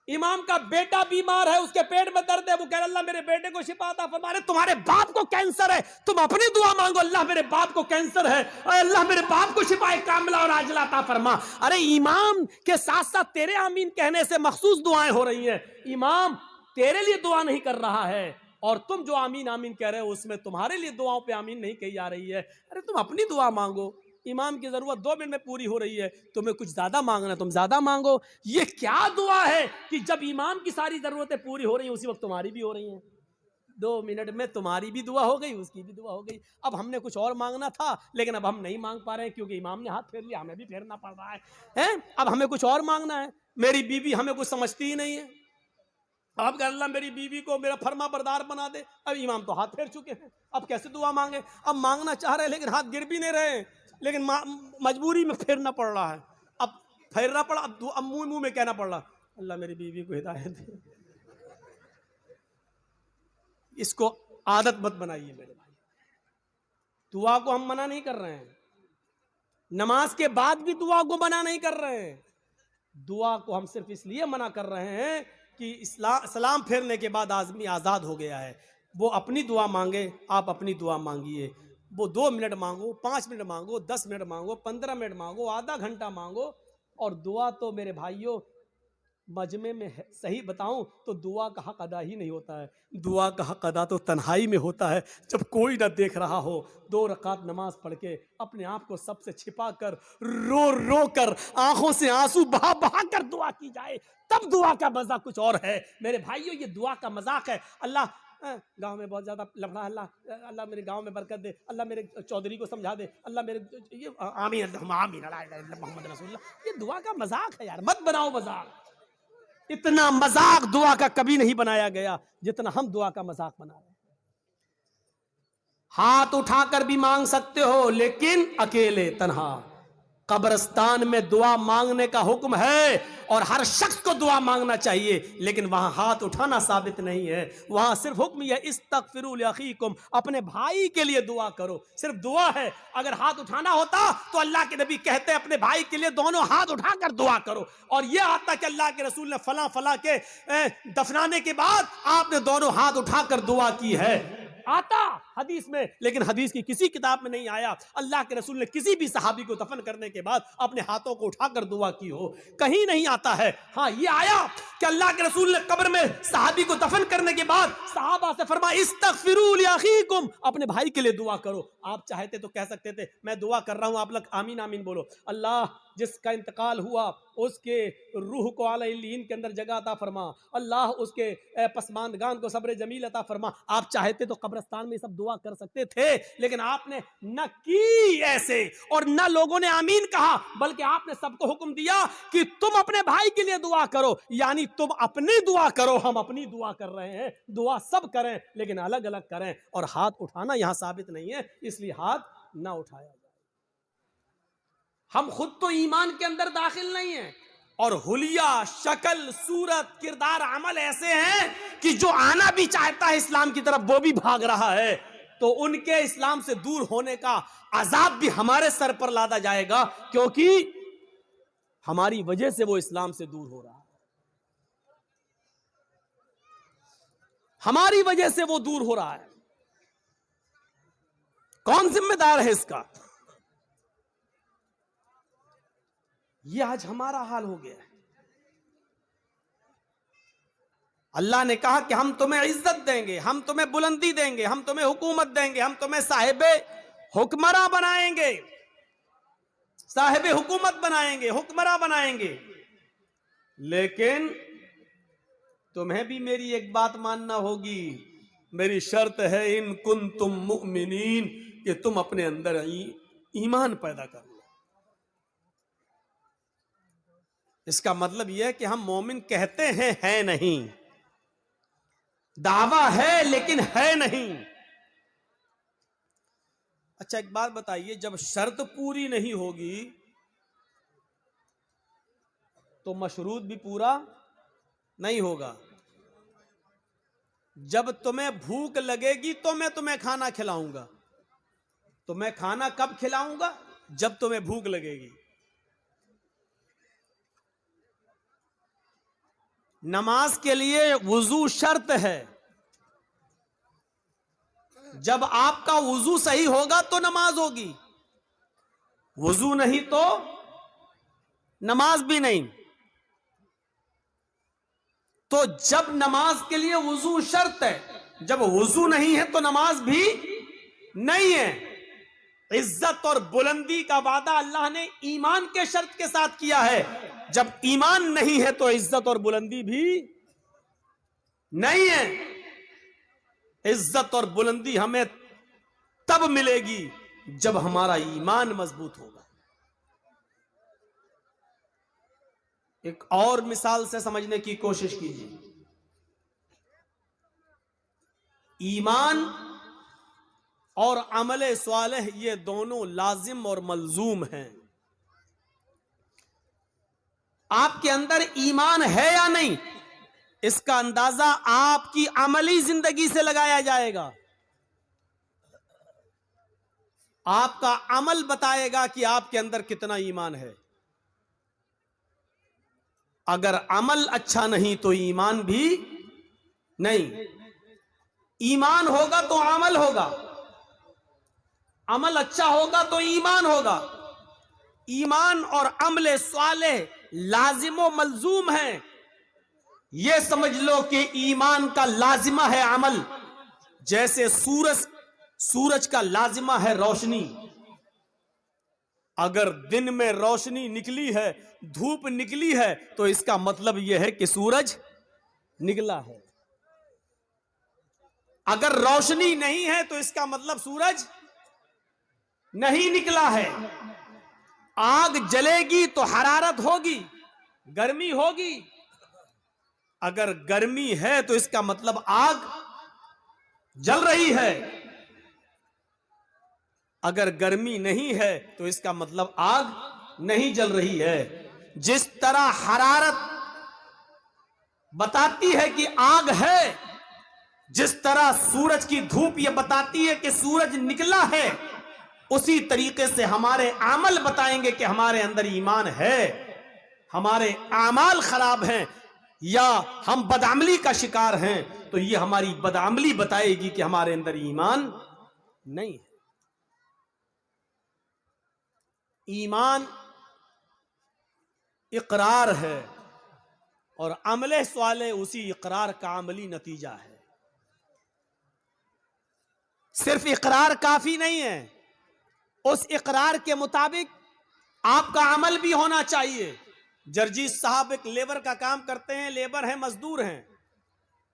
इमाम का बेटा बीमार है, उसके पेट में दर्द है, वो कह रहा अल्लाह मेरे बेटे को शिफा अता फरमा। अरे तुम्हारे बाप को कैंसर है, तुम अपनी दुआ मांगो अल्लाह मेरे बाप को कैंसर है, अल्लाह मेरे बाप को शिफाए कामिला और आजिला अता फरमा। अरे इमाम के साथ साथ तेरे आमीन कहने से मखसूस दुआएं हो रही हैं। इमाम तेरे लिए दुआ नहीं कर रहा है, और तुम जो आमीन आमीन कह रहे हो उसमें तुम्हारे लिए दुआओं पे आमीन नहीं कही जा रही है। अरे तुम अपनी दुआ मांगो, इमाम की जरूरत 2 मिनट में पूरी हो रही है, तुम्हें कुछ ज्यादा मांगना तुम ज्यादा मांगो। ये क्या दुआ है कि जब इमाम की सारी जरूरतें पूरी हो रही हैं उसी वक्त तुम्हारी भी हो रही हैं। 2 मिनट में तुम्हारी भी दुआ हो गई, उसकी भी दुआ हो गई। अब हमने कुछ और मांगना था, लेकिन अब हम नहीं मांग पा रहे हैं क्योंकि इमाम ने हाथ फेर लिया, हमें भी फेरना पड़ रहा है? अब हमें कुछ और मांगना है। मेरी बीवी हमें कुछ समझती ही नहीं है, अब अल्लाह मेरी बीवी को मेरा फर्मा बरदार बना दे। अब इमाम तो हाथ फेर चुके हैं, अब कैसे दुआ मांगे? अब मांगना चाह रहे हैं लेकिन हाथ गिर भी नहीं रहे, लेकिन मजबूरी में फेरना पड़ रहा है। अब फेरना पड़ा, अब मुंह मुंह में कहना पड़ रहा अल्लाह मेरी बीवी को हिदायत दे। इसको आदत मत बनाइए मेरे भाई। दुआ को हम मना नहीं कर रहे हैं, नमाज के बाद भी दुआ को मना नहीं कर रहे हैं। दुआ को हम सिर्फ इसलिए मना कर रहे हैं कि सलाम फेरने के बाद आदमी आज़ाद हो गया है। वो अपनी दुआ मांगे, आप अपनी दुआ मांगिए। वो 2 मिनट मांगो, 5 मिनट मांगो, 10 मिनट मांगो, 15 मिनट मांगो, आधा घंटा मांगो। और दुआ तो मेरे भाइयों मजमे में है, सही बताऊं तो दुआ का हक अदा ही नहीं होता है। दुआ का हक अदा तो तन्हाई में होता है, जब कोई ना देख रहा हो, 2 रकात नमाज पढ़ के अपने आप को सबसे छिपा कर, रो रो कर, आंखों से आंसू बहा बहा कर दुआ की जाए, तब दुआ का मजा कुछ और है। मेरे भाइयों ये दुआ का मजाक है। अल्लाह गांव में बहुत ज्यादा लफड़ा, अल्लाह मेरे गांव में बरकत दे, अल्लाह मेरे चौधरी को समझा दे, अल्लाह मेरे ये आमीन आमीन मोहम्मद रसूलुल्लाह। ये दुआ का मजाक है यार, मत बनाओ मजाक। इतना मजाक दुआ का कभी नहीं बनाया गया जितना हम दुआ का मजाक बना रहे हैं। हाथ उठाकर भी मांग सकते हो, लेकिन अकेले तन्हा। कब्रिस्तान में दुआ मांगने का हुक्म है और हर शख्स को दुआ मांगना चाहिए, लेकिन वहां हाथ उठाना साबित नहीं है। वहां सिर्फ हुक्म यह इस्तगफिरू लिअखीकुम, अपने भाई के लिए दुआ करो, सिर्फ दुआ है। अगर हाथ उठाना होता तो अल्लाह के नबी कहते अपने भाई के लिए दोनों हाथ उठाकर दुआ करो। और यह आता कि अल्लाह के रसूल ने फला फला के दफनाने के बाद आपने दोनों हाथ उठाकर दुआ की है, आता हदीस में, लेकिन हदीस की किसी किताब में नहीं आया अल्लाह के रसूल ने किसी भी सहाबी को दफन करने के बाद अपने हाथों को उठाकर दुआ की हो, कहीं नहीं आता है। हाँ ये आया कि अल्लाह के रसूल ने कब्र में सहाबी को दफन करने के बाद सहाबा से फरमाया इस्तगफिरू लिअखीकुम, अपने भाई के लिए दुआ करो। आप चाहते तो कह सकते थे मैं दुआ कर रहा हूं, आप लोग आमीन आमीन बोलो। अल्लाह जिसका इंतकाल हुआ उसके रूह को आला इल्लीन के अंदर जगह अता फरमा, अल्लाह उसके पसमानदगान को सब्र जमील अता फरमा। आप चाहते तो कब्रिस्तान में सब दुआ कर सकते थे, लेकिन आपने न की ऐसे, और न लोगों ने आमीन कहा, बल्कि आपने सबको हुक्म दिया कि तुम अपने भाई के लिए दुआ करो। यानी तुम अपनी दुआ करो, हम अपनी दुआ कर रहे हैं। दुआ सब करें लेकिन अलग अलग करें, और हाथ उठाना यहां साबित नहीं है, इसलिए हाथ ना उठाया जाए। हम खुद तो ईमान के अंदर दाखिल नहीं है, और हुलिया शक्ल सूरत किरदार अमल ऐसे हैं कि जो आना भी चाहता है इस्लाम की तरफ वो भी भाग रहा है। तो उनके इस्लाम से दूर होने का अजाब भी हमारे सर पर लादा जाएगा, क्योंकि हमारी वजह से वो इस्लाम से दूर हो रहा है, हमारी वजह से वो दूर हो रहा है। कौन जिम्मेदार है इसका? ये आज हमारा हाल हो गया है। अल्लाह ने कहा कि हम तुम्हें इज्जत देंगे, हम तुम्हें बुलंदी देंगे, हम तुम्हें हुकूमत देंगे, हम तुम्हें साहिबे हुक्मरा बनाएंगे, साहिबे हुकूमत बनाएंगे, हुक्मरा बनाएंगे। लेकिन तुम्हें भी मेरी एक बात मानना होगी। मेरी शर्त है इन कुंतुम मुमिनीन, कि तुम अपने अंदर ईमान पैदा कर लो। इसका मतलब यह है कि हम मोमिन कहते हैं, है नहीं, दावा है लेकिन है नहीं। अच्छा एक बात बताइए, जब शर्त पूरी नहीं होगी तो मशरूत भी पूरा नहीं होगा। जब तुम्हें भूख लगेगी तो मैं तुम्हें खाना खिलाऊंगा, तो मैं खाना कब खिलाऊंगा? जब तुम्हें भूख लगेगी। नमाज के लिए वुजू शर्त है। जब आपका वुजू सही होगा तो नमाज होगी, वुजू नहीं तो नमाज भी नहीं। तो जब नमाज के लिए वुजू शर्त है, जब वुजू नहीं है तो नमाज भी नहीं है। इज्जत और बुलंदी का वादा अल्लाह ने ईमान के शर्त के साथ किया है। जब ईमान नहीं है तो इज्जत और बुलंदी भी नहीं है। इज्जत और बुलंदी हमें तब मिलेगी जब हमारा ईमान मजबूत होगा। एक और मिसाल से समझने की कोशिश कीजिए। ईमान और अमले स्वालेह ये दोनों लाजिम और मलजूम हैं। आपके अंदर ईमान है या नहीं, इसका अंदाजा आपकी अमली जिंदगी से लगाया जाएगा। आपका अमल बताएगा कि आपके अंदर कितना ईमान है। अगर अमल अच्छा नहीं तो ईमान भी नहीं। ईमान होगा तो अमल होगा, अमल अच्छा होगा तो ईमान होगा। ईमान और अमले स्वालेह लाजिमो मलजूम है। यह समझ लो कि ईमान का लाजिमा है अमल, जैसे सूरज का लाजिमा है रोशनी। अगर दिन में रोशनी निकली है, धूप निकली है, तो इसका मतलब यह है कि सूरज निकला है। अगर रोशनी नहीं है तो इसका मतलब सूरज नहीं निकला है। आग जलेगी तो हरारत होगी, गर्मी होगी। अगर गर्मी है तो इसका मतलब आग जल रही है। अगर गर्मी नहीं है तो इसका मतलब आग नहीं जल रही है। जिस तरह हरारत बताती है कि आग है, जिस तरह सूरज की धूप यह बताती है कि सूरज निकला है, उसी तरीके से हमारे अमल बताएंगे कि हमारे अंदर ईमान है। हमारे अमाल खराब हैं या हम बदअमली का शिकार हैं, तो यह हमारी बदअमली बताएगी कि हमारे अंदर ईमान नहीं है। ईमान इकरार है और अमले स्वाले उसी इकरार का अमली नतीजा है। सिर्फ इकरार काफी नहीं है, उस इकरार के मुताबिक आपका अमल भी होना चाहिए। जर्जीत साहब एक लेबर का काम करते हैं, लेबर हैं, मजदूर हैं।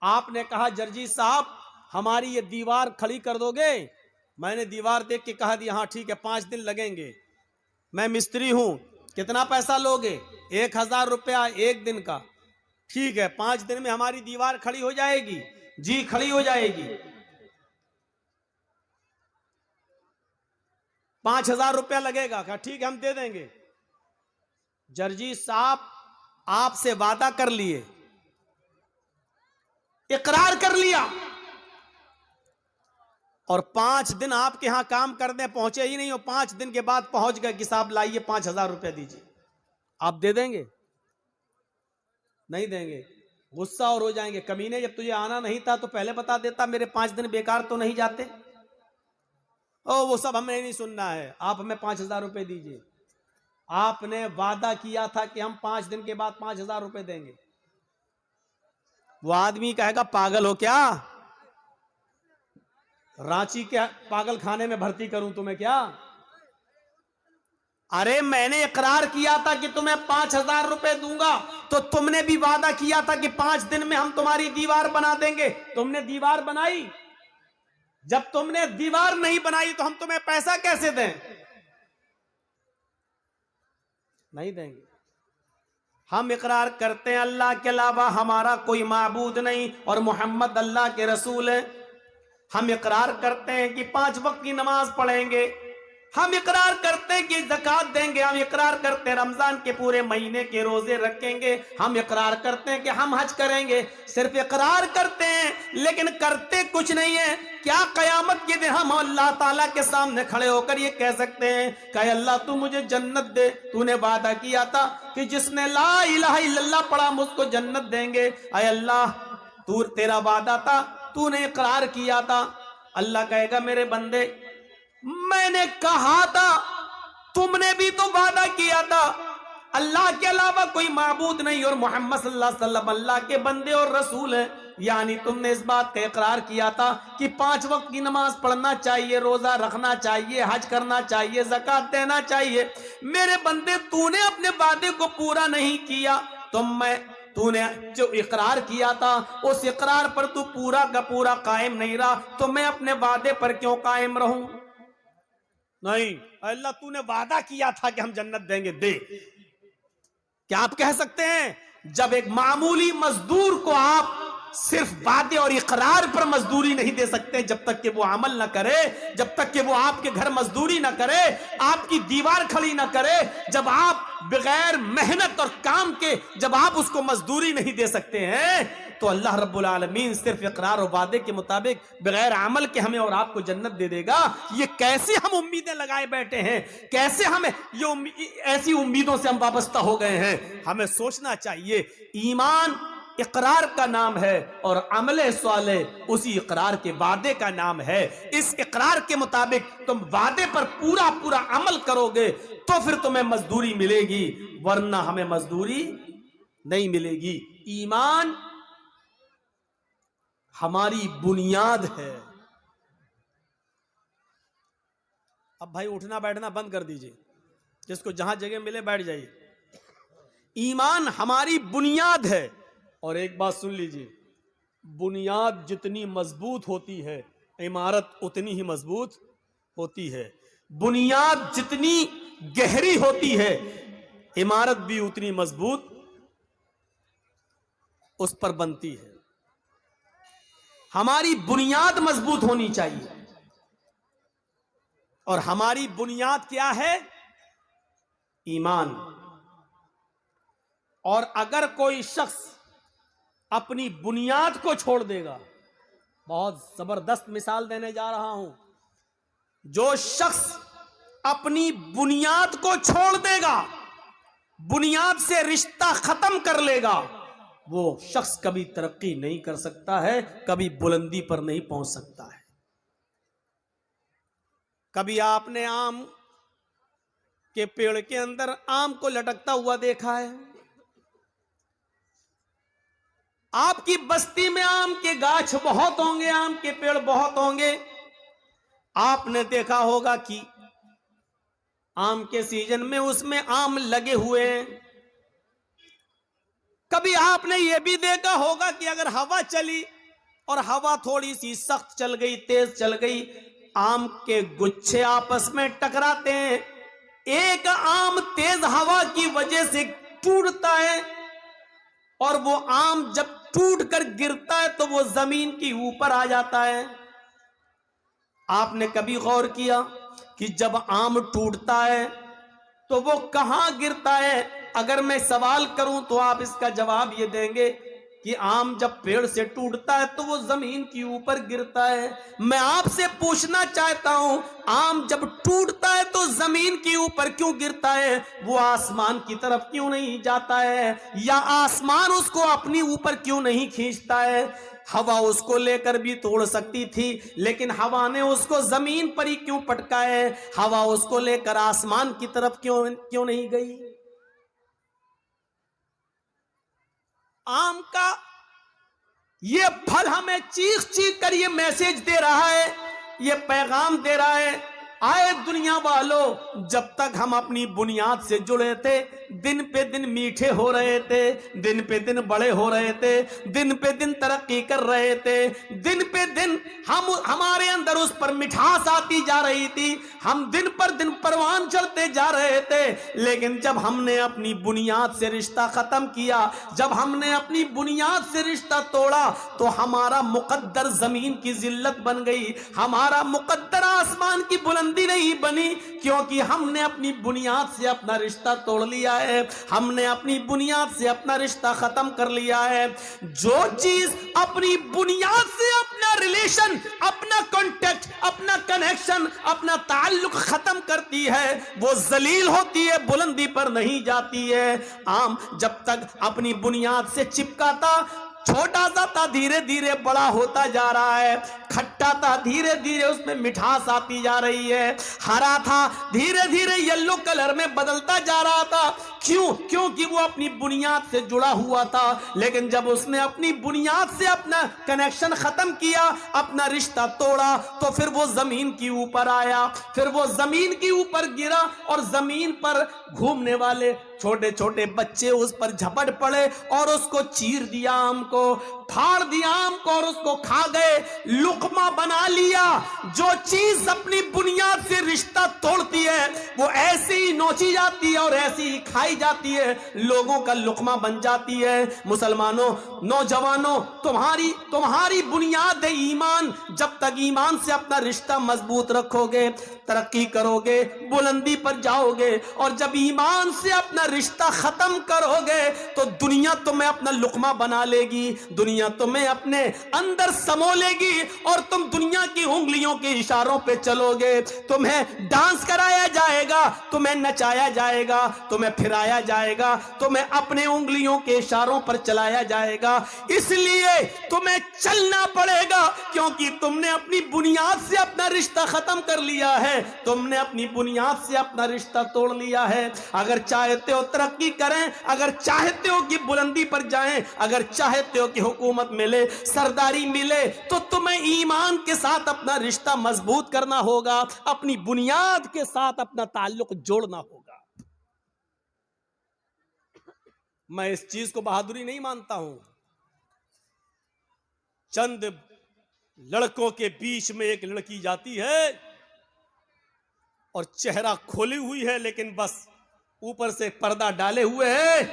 आपने कहा जर्जीत साहब हमारी ये दीवार खड़ी कर दोगे? मैंने दीवार देख के कहा दी हाँ ठीक है, 5 दिन लगेंगे, मैं मिस्त्री हूं, कितना पैसा लोगे? 1000 रुपया 1 दिन का। ठीक है, 5 दिन में हमारी दीवार खड़ी हो जाएगी? जी खड़ी हो जाएगी। 5000 रुपया लगेगा? कहा ठीक है हम दे देंगे। जर्जी साहब आपसे वादा कर लिए, इकरार कर लिया, और 5 दिन आपके यहां काम करने पहुंचे ही नहीं, और 5 दिन के बाद पहुंच गए कि साहब लाइए 5000 रुपया दीजिए। आप दे देंगे? नहीं देंगे। गुस्सा और हो जाएंगे, कमीने जब तुझे आना नहीं था तो पहले बता देता, मेरे 5 दिन बेकार तो नहीं जाते। ओ वो सब हमें नहीं सुनना है, आप हमें 5000 रुपए दीजिए। आपने वादा किया था कि हम 5 दिन के बाद 5000 रुपए देंगे। वो आदमी कहेगा पागल हो क्या, रांची के पागल खाने में भर्ती करूं तुम्हें क्या? अरे मैंने इकरार किया था कि तुम्हें 5000 रुपए दूंगा, तो तुमने भी वादा किया था कि 5 दिन में हम तुम्हारी दीवार बना देंगे। तुमने दीवार बनाई? जब तुमने दीवार नहीं बनाई तो हम तुम्हें पैसा कैसे दें? नहीं देंगे। हम इकरार करते हैं अल्लाह के अलावा हमारा कोई माबूद नहीं और मोहम्मद अल्लाह के रसूल है। हम इकरार करते हैं कि 5 वक्त की नमाज पढ़ेंगे, हम इकरार करते हैं कि ज़कात देंगे, हम इकरार करते हैं रमजान के पूरे महीने के रोजे रखेंगे, हम इकरार करते हैं कि हम हज करेंगे। सिर्फ इकरार करते हैं लेकिन करते कुछ नहीं है। क्या कयामत के दिन हम अल्लाह ताला के सामने खड़े होकर ये कह सकते हैं कि अल्लाह तू मुझे जन्नत दे, तूने वादा किया था कि जिसने ला इलाहा इल्लल्लाह पढ़ा मुझको जन्नत देंगे। अय अल्लाह तू, तेरा वादा था, तूने इकरार किया था। अल्लाह कहेगा मेरे बंदे मैंने कहा था, तुमने भी तो वादा किया था अल्लाह के अलावा कोई माबूद नहीं और मोहम्मद सल्लल्लाहु अलैहि वसल्लम अल्लाह के बंदे और रसूल हैं। यानी तुमने इस बात का इकरार किया था कि 5 वक्त की नमाज पढ़ना चाहिए, रोजा रखना चाहिए, हज करना चाहिए, ज़कात देना चाहिए। मेरे बंदे तूने अपने वादे को पूरा नहीं किया, तूने जो इकरार किया था उस इकरार पर तू पूरा का पूरा कायम नहीं रहा, तो मैं अपने वादे पर क्यों कायम रहूं? नहीं, अल्लाह तूने वादा किया था कि हम जन्नत देंगे, दे। क्या आप कह सकते हैं जब एक मामूली मजदूर को आप सिर्फ वादे और इकरार पर मजदूरी नहीं दे सकते, जब तक कि वो अमल ना करे, जब तक कि वो आपके घर मजदूरी ना करे, आपकी दीवार खड़ी ना करे, जब आप बगैर मेहनत और काम के जब आप उसको मजदूरी नहीं दे सकते हैं, तो अल्लाह रब्बुल आलमीन सिर्फ इकरार और वादे के मुताबिक बगैर अमल के हमें और आपको जन्नत दे देगा। ये कैसे हम उम्मीदें लगाए बैठे हैं, कैसे हमें ये ऐसी उम्मीदों से हम वाबस्ता हो गए हैं? हमें सोचना चाहिए। ईमान इकरार का नाम है और अमले स्वाले उसी इकरार के वादे का नाम है। इस इकरार के मुताबिक तुम वादे पर पूरा पूरा अमल करोगे तो फिर तुम्हें मजदूरी मिलेगी, वरना हमें मजदूरी नहीं मिलेगी। ईमान हमारी बुनियाद है। अब भाई उठना बैठना बंद कर दीजिए, जिसको जहां जगह मिले बैठ जाइए। ईमान हमारी बुनियाद है। और एक बात सुन लीजिए, बुनियाद जितनी मजबूत होती है इमारत उतनी ही मजबूत होती है। बुनियाद जितनी गहरी होती है इमारत भी उतनी मजबूत उस पर बनती है। हमारी बुनियाद मजबूत होनी चाहिए। और हमारी बुनियाद क्या है? ईमान। और अगर कोई शख्स अपनी बुनियाद को छोड़ देगा, बहुत जबरदस्त मिसाल देने जा रहा हूं, जो शख्स अपनी बुनियाद को छोड़ देगा, बुनियाद से रिश्ता खत्म कर लेगा, वो शख्स कभी तरक्की नहीं कर सकता है, कभी बुलंदी पर नहीं पहुंच सकता है। कभी आपने आम के पेड़ के अंदर आम को लटकता हुआ देखा है? आपकी बस्ती में आम के गाछ बहुत होंगे, आम के पेड़ बहुत होंगे। आपने देखा होगा कि आम के सीजन में उसमें आम लगे हुए हैं। कभी आपने यह भी देखा होगा कि अगर हवा चली और हवा थोड़ी सी सख्त चल गई, तेज चल गई, आम के गुच्छे आपस में टकराते हैं। एक आम तेज हवा की वजह से टूटता है और वो आम जब टूट कर गिरता है तो वो जमीन के ऊपर आ जाता है। आपने कभी गौर किया कि जब आम टूटता है तो वो कहां गिरता है? अगर मैं सवाल करूं तो आप इसका जवाब ये देंगे कि आम जब पेड़ से टूटता है तो वो जमीन के ऊपर गिरता है। मैं आपसे पूछना चाहता हूं, आम जब टूटता है तो जमीन के ऊपर क्यों गिरता है? वो आसमान की तरफ क्यों नहीं जाता है? या आसमान उसको अपनी ऊपर क्यों नहीं खींचता है? हवा उसको लेकर भी तोड़ सकती थी, लेकिन हवा ने उसको जमीन पर ही क्यों पटका है? हवा उसको लेकर आसमान की तरफ क्यों नहीं गई? आम का ये फल हमें चीख चीख कर ये मैसेज दे रहा है, ये पैगाम दे रहा है, आए दुनिया वालों, जब तक हम अपनी बुनियाद से जुड़े थे, दिन पे दिन मीठे हो रहे थे, दिन पे दिन बड़े हो रहे थे, दिन पे दिन तरक्की कर रहे थे, दिन पे दिन हमारे अंदर उस पर मिठास आती जा रही थी, हम दिन पर दिन परवान चढ़ते जा रहे थे। लेकिन जब हमने अपनी बुनियाद से रिश्ता खत्म किया, जब हमने अपनी बुनियाद से रिश्ता तोड़ा, तो हमारा मुकद्दर जमीन की जिल्लत बन गई, हमारा मुकद्दर आसमान की बुलंदी नहीं बनी, क्योंकि हमने अपनी बुनियाद से अपना रिश्ता तोड़ लिया है, हमने अपनी बुनियाद से अपना रिश्ता खत्म कर लिया है। जो चीज अपनी बुनियाद से अपना रिलेशन, अपना कॉन्टेक्ट, अपना कनेक्शन, अपना ताल्लुक खत्म करती है, वो जलील होती है, बुलंदी पर नहीं जाती है। आम जब तक अपनी बुनियाद से चिपका था, छोटा सा था, धीरे धीरे बड़ा होता जा रहा है, खट्टा था, धीरे धीरे उसमें मिठास आती जा रही है, हरा था, धीरे धीरे येलो कलर में बदलता जा रहा था। क्यों? क्योंकि वो अपनी बुनियाद से जुड़ा हुआ था। लेकिन जब उसने अपनी बुनियाद से अपना कनेक्शन खत्म किया, अपना रिश्ता तोड़ा, तो फिर वो जमीन के ऊपर आया, फिर वो जमीन के ऊपर गिरा, और जमीन पर घूमने वाले छोटे छोटे बच्चे उस पर झपट पड़े और उसको चीर दिया, आम को फाड़ दिया, आम को, और उसको खा गए, लुकमा बना लिया। जो चीज अपनी बुनियाद से रिश्ता तोड़ती है, वो ऐसी ही नोची जाती है और ऐसी ही खाई जाती है, लोगों का लुकमा बन जाती है। मुसलमानों, नौजवानों, तुम्हारी बुनियाद है ईमान। जब तक ईमान से अपना रिश्ता मजबूत रखोगे, तरक्की करोगे, बुलंदी पर जाओगे। और जब ईमान से अपना रिश्ता खत्म करोगे, तो दुनिया तुम्हें अपना लुकमा बना लेगी, दुनिया तुम्हें अपने अंदर समो लेगी, और तुम दुनिया की उंगलियों के इशारों पे चलोगे। तुम्हें डांस कराया जाएगा, तुम्हें नचाया जाएगा, तुम्हें फिराया जाएगा, तुम्हें अपने उंगलियों के इशारों पर चलाया जाएगा। इसलिए तुम्हें चलना पड़ेगा, क्योंकि तुमने अपनी बुनियाद से अपना रिश्ता खत्म कर लिया है, तुमने अपनी बुनियाद से अपना रिश्ता तोड़ लिया है। अगर चाहते हो तरक्की करें, अगर चाहते हो कि बुलंदी पर जाएं, अगर चाहते हो कि हुकूमत मिले, सरदारी मिले, तो तुम्हें ईमान के साथ अपना रिश्ता मजबूत करना होगा, अपनी बुनियाद के साथ अपना ताल्लुक जोड़ना होगा। मैं इस चीज को बहादुरी नहीं मानता हूं। चंद लड़कों के बीच में एक लड़की जाती है और चेहरा खोली हुई है, लेकिन बस ऊपर से पर्दा डाले हुए है,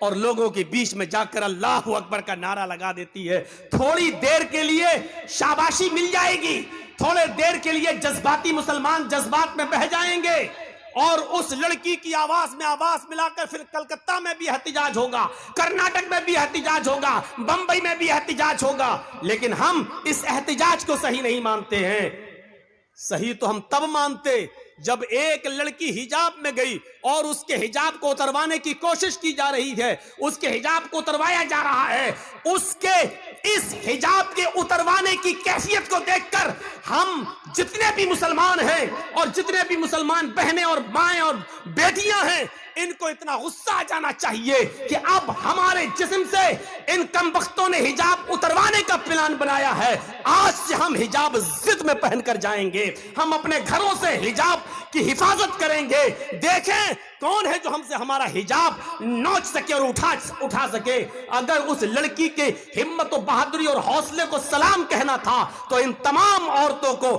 और लोगों के बीच में जाकर अल्लाहू अकबर का नारा लगा देती है। थोड़ी देर के लिए शाबाशी मिल जाएगी, थोड़े देर के लिए जज्बाती मुसलमान जज्बात में बह जाएंगे, और उस लड़की की आवाज में आवाज मिलाकर फिर कलकत्ता में भी एहतिजाज होगा, कर्नाटक में भी एहतिजाज होगा, बंबई में भी एहतिजाज होगा। लेकिन हम इस एहतिजाज को सही नहीं मानते हैं। सही तो हम तब मानते जब एक लड़की हिजाब में गई और उसके हिजाब को उतरवाने की कोशिश की जा रही है, उसके हिजाब को उतरवाया जा रहा है, उसके इस हिजाब के उतरवाने की कैफियत को देखकर हम जितने भी मुसलमान हैं और जितने भी मुसलमान बहनें और माएं और बेटियां हैं, इनको इतना गुस्सा आ जाना चाहिए कि अब हमारे जिस्म से इन कमबख्तों ने हिजाब उतरवाने का प्लान बनाया है। आज से हम हिजाब जिद में पहनकर जाएंगे, हम अपने घरों से हिजाब की हिफाजत करेंगे। देखें कौन है जो हमसे हमारा हिजाब नोच सके और उठा सके। अगर उस लड़की के हिम्मत और बहादुरी और हौसले को सलाम कहना था, तो इन तमाम औरतों को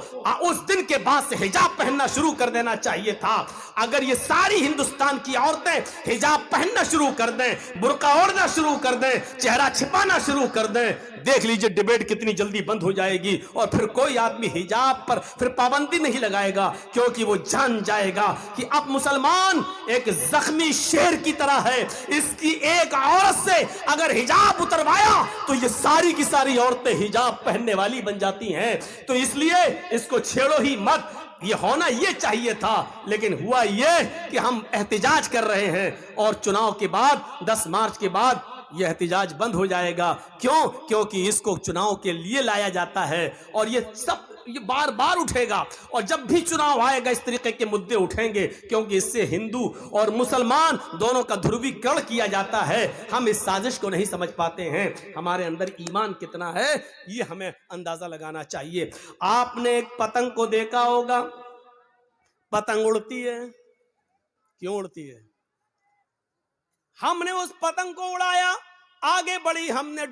उस दिन के बाद से हिजाब पहनना शुरू कर देना चाहिए था। अगर ये सारी हिंदुस्तान की औरतें हिजाब पहनना शुरू कर दें, बुर्का ओढ़ना शुरू कर दें, चेहरा छिपाना शुरू कर दें, देख लीजिए डिबेट कितनी जल्दी बंद हो जाएगी, और फिर कोई आदमी हिजाब पर फिर पाबंदी नहीं लगाएगा, क्योंकि वो जान जाएगा कि अब मुसलमान एक जख्मी शेर की तरह है। इसकी एक औरत से अगर हिजाब उतरवाया तो ये सारी की सारी औरतें हिजाब पहनने वाली बन जाती हैं। तो इसलिए इसको छेड़ो ही मत, ये होना ये चाहिए था। लेकिन हुआ ये कि हम एहतिजाज कर रहे हैं, और चुनाव के बाद 10 मार्च के बाद यह एहतिजाज बंद हो जाएगा। क्यों? क्योंकि इसको चुनाव के लिए लाया जाता है, और ये बार बार उठेगा, और जब भी चुनाव आएगा इस तरीके के मुद्दे उठेंगे, क्योंकि इससे हिंदू और मुसलमान दोनों का ध्रुवीकरण किया जाता है। हम इस साजिश को नहीं समझ पाते हैं। हमारे अंदर ईमान कितना है ये हमें अंदाजा लगाना चाहिए। आपने एक पतंग को देखा होगा, पतंग उड़ती है। क्यों उड़ती है? हमने उस पतंग को उड़ाया, आगे बढ़ी, हमने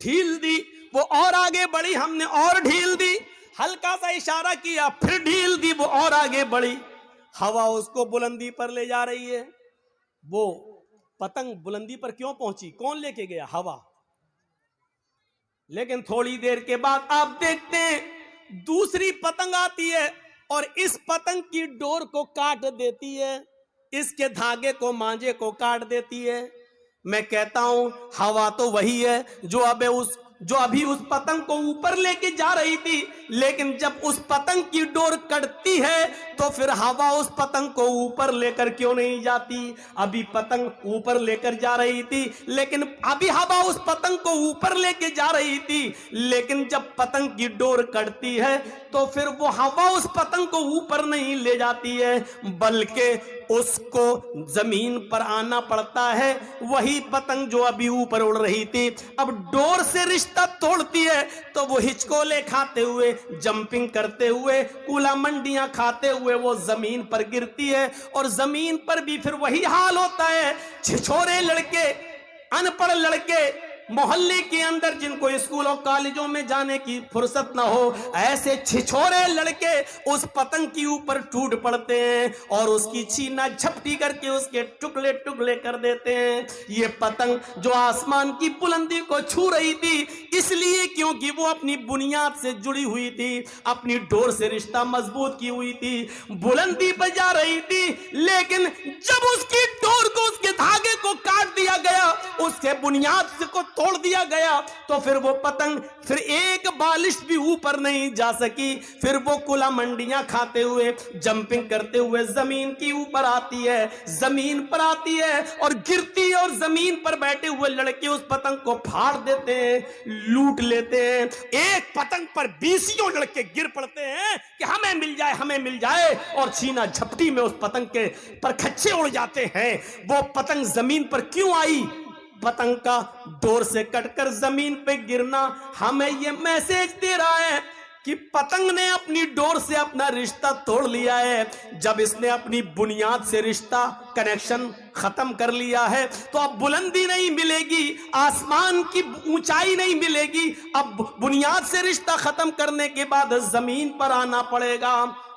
ढील दी, वो और आगे बढ़ी, हमने और ढील दी, हल्का सा इशारा किया, फिर ढील दी, वो और आगे बढ़ी। हवा उसको बुलंदी पर ले जा रही है। वो पतंग बुलंदी पर क्यों पहुंची? कौन लेके गया? हवा। लेकिन थोड़ी देर के बाद आप देखते हैं दूसरी पतंग आती है और इस पतंग की डोर को काट देती है, इसके धागे को, मांझे को काट देती है। मैं कहता हूं हवा तो वही है जो अभी उस पतंग को ऊपर लेके जा रही थी, लेकिन जब उस पतंग की डोर कटती है तो फिर हवा उस पतंग को ऊपर लेकर क्यों नहीं जाती? अभी पतंग ऊपर लेकर जा रही थी, लेकिन अभी हवा उस पतंग को ऊपर लेके जा रही थी, लेकिन जब पतंग की डोर कटती है तो फिर वो हवा उस पतंग को ऊपर नहीं ले जाती है, बल्कि उसको जमीन पर आना पड़ता है। वही पतंग जो अभी ऊपर उड़ रही थी, अब डोर से रिश्ता तोड़ती है तो वो हिचकोले खाते हुए, जंपिंग करते हुए, कूला मंडियां खाते हुए वो जमीन पर गिरती है। और जमीन पर भी फिर वही हाल होता है। छिछोरे लड़के, अनपढ़ लड़के, मोहल्ले के अंदर जिनको स्कूलों कॉलेजों में जाने की फुर्सत ना हो, ऐसे छिछोरे लड़के उस पतंग के ऊपर टूट पड़ते हैं और उसकी छीना झपटी करके उसके टुकड़े टुकड़े कर देते हैं। ये पतंग जो आसमान की बुलंदी को छू रही थी, इसलिए क्योंकि वो अपनी बुनियाद से जुड़ी हुई थी, अपनी डोर से रिश्ता मजबूत की हुई थी, बुलंदी पर जा रही थी। लेकिन जब उसकी डोर को, उसके धागे को काट दिया गया, उसके बुनियाद से को तोड़ दिया गया, तो फिर वो पतंग फिर एक बालिश भी ऊपर नहीं जा सकी। फिर वो कुला मंडियां खाते हुए, जंपिंग करते हुए जमीन की ऊपर आती है, जमीन पर आती है और गिरती है, और जमीन पर बैठे हुए लड़के उस पतंग को फाड़ देते हैं, लूट लेते हैं। एक पतंग पर 20 लड़के गिर पड़ते हैं कि हमें मिल जाए, हमें मिल जाए, और छीना झपटी में उस पतंग के पर खच्चे उड़ जाते हैं। वो पतंग जमीन पर क्यों आई? पतंग का डोर से कटकर जमीन पे गिरना हमें यह मैसेज दे रहा है कि पतंग ने अपनी डोर से अपना रिश्ता तोड़ लिया है। जब इसने अपनी बुनियाद से रिश्ता, कनेक्शन खत्म कर लिया है, तो अब बुलंदी नहीं मिलेगी, आसमान की ऊंचाई नहीं मिलेगी। अब बुनियाद से रिश्ता खत्म करने के बाद जमीन पर आना पड़ेगा।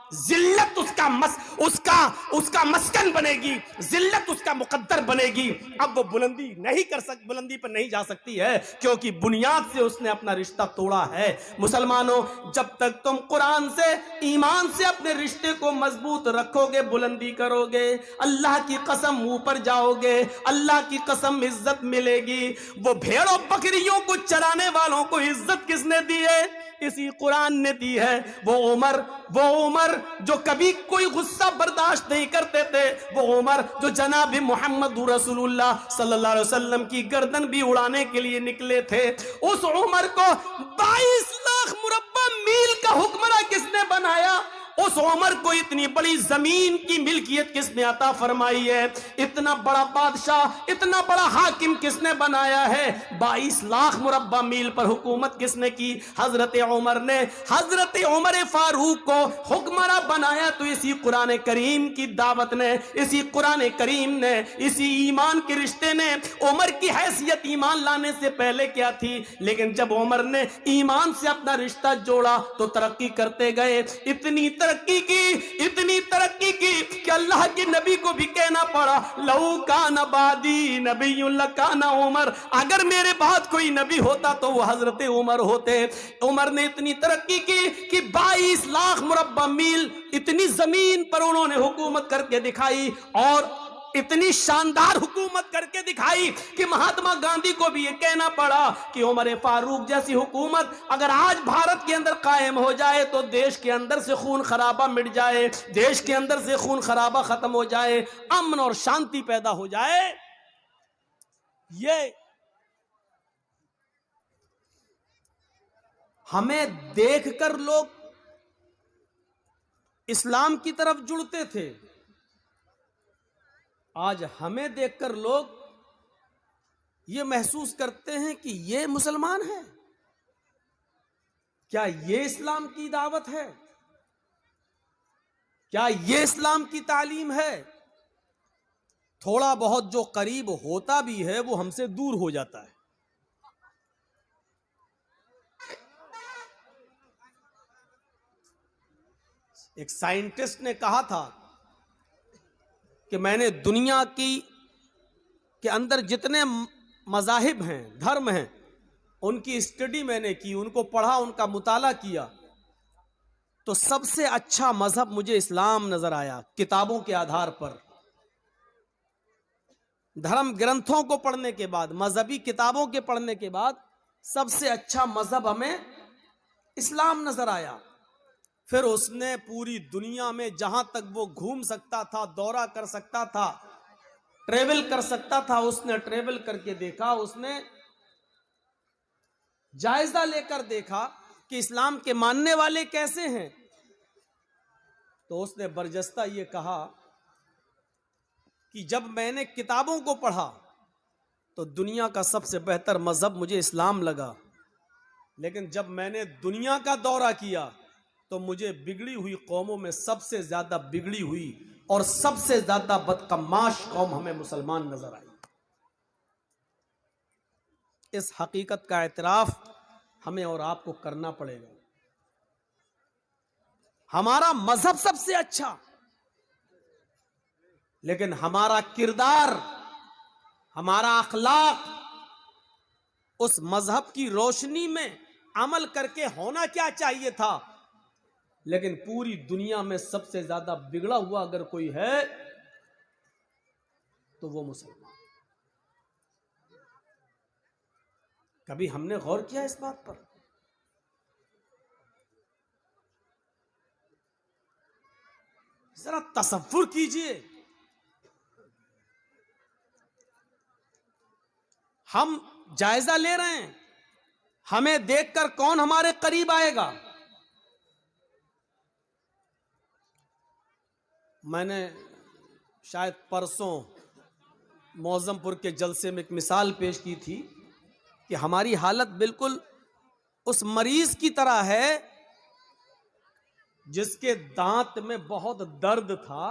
जिल्लत उसका मस्कन बनेगी, जिल्लत उसका मुकद्दर बनेगी। अब वो बुलंदी पर नहीं जा सकती है, क्योंकि बुनियाद से उसने अपना रिश्ता तोड़ा है। मुसलमानों, जब तक तुम कुरान से, ईमान से अपने रिश्ते को मजबूत रखोगे, बुलंदी करोगे, अल्लाह की कसम ऊपर जाओगे, अल्लाह की कसम इज्जत मिलेगी। वो भेड़ों बकरियों को चराने वालों को इज्जत किसने दी है? इसी कुरान ने दी है। वो उमर जो कभी कोई गुस्सा बर्दाश्त नहीं करते थे, वो उमर जो जनाब मोहम्मद रसूलुल्लाह सल्लल्लाहु अलैहि वसल्लम की गर्दन भी उड़ाने के लिए निकले थे, उस उमर को 22 लाख मुरब्बा मील का हुक्मरान किसने बनाया? उस उमर को इतनी बड़ी जमीन की मिल्कियत किसने अता फरमाई है? इतना बड़ा बादशाह, इतना बड़ा हाकिम किसने बनाया है? 22 लाख मुरब्बा मील पर हुकूमत किसने की? हजरत उमर ने। हजरत उमर फारूक को हुक्मरान बनाया तो इसी कुरान करीम की दावत ने, इसी कुरान करीम ने, इसी ईमान के रिश्ते ने। उमर की हैसियत ईमान लाने से पहले क्या थी? लेकिन जब उमर ने ईमान से अपना रिश्ता जोड़ा तो तरक्की करते गए। इतनी तरक्की की कि अल्लाह के नबी को भी कहना पड़ा, लऊ कान बादी नबीयुल काना उमर, अगर मेरे बाद कोई नबी होता तो वो हजरत उमर होते। उमर ने इतनी तरक्की की कि 22 लाख मुरब्बा मील इतनी जमीन पर उन्होंने हुकूमत करके दिखाई, और इतनी शानदार हुकूमत करके दिखाई कि महात्मा गांधी को भी ये कहना पड़ा कि उमर फारूक जैसी हुकूमत अगर आज भारत के अंदर कायम हो जाए तो देश के अंदर से खून खराबा मिट जाए, देश के अंदर से खून खराबा खत्म हो जाए, अमन और शांति पैदा हो जाए। ये हमें देखकर लोग इस्लाम की तरफ जुड़ते थे, आज हमें देखकर लोग ये महसूस करते हैं कि ये मुसलमान है। क्या ये इस्लाम की दावत है? क्या ये इस्लाम की तालीम है? थोड़ा बहुत जो करीब होता भी है वो हमसे दूर हो जाता है। एक साइंटिस्ट ने कहा था कि मैंने दुनिया के अंदर जितने मज़ाहिब हैं, धर्म हैं, उनकी स्टडी मैंने की, उनको पढ़ा, उनका मुताला किया, तो सबसे अच्छा मजहब मुझे इस्लाम नजर आया। किताबों के आधार पर, धर्म ग्रंथों को पढ़ने के बाद, मजहबी किताबों के पढ़ने के बाद सबसे अच्छा मजहब हमें इस्लाम नजर आया। फिर उसने पूरी दुनिया में जहां तक वो घूम सकता था, दौरा कर सकता था, ट्रेवल कर सकता था, उसने ट्रेवल करके देखा, उसने जायजा लेकर देखा कि इस्लाम के मानने वाले कैसे हैं। तो उसने बरजस्ता ये कहा कि जब मैंने किताबों को पढ़ा तो दुनिया का सबसे बेहतर मजहब मुझे इस्लाम लगा, लेकिन जब मैंने दुनिया का दौरा किया तो मुझे बिगड़ी हुई कौमों में सबसे ज्यादा बिगड़ी हुई और सबसे ज्यादा बदकमाश कौम हमें मुसलमान नजर आई। इस हकीकत का एतराफ हमें और आपको करना पड़ेगा। हमारा मजहब सबसे अच्छा, लेकिन हमारा किरदार, हमारा अखलाक उस मजहब की रोशनी में अमल करके होना क्या चाहिए था। लेकिन पूरी दुनिया में सबसे ज्यादा बिगड़ा हुआ अगर कोई है तो वो मुसलमान। कभी हमने गौर किया इस बात पर? जरा तसव्वुर कीजिए, हम जायजा ले रहे हैं, हमें देखकर कौन हमारे करीब आएगा। मैंने शायद परसों मौजमपुर के जलसे में एक मिसाल पेश की थी कि हमारी हालत बिल्कुल उस मरीज की तरह है जिसके दांत में बहुत दर्द था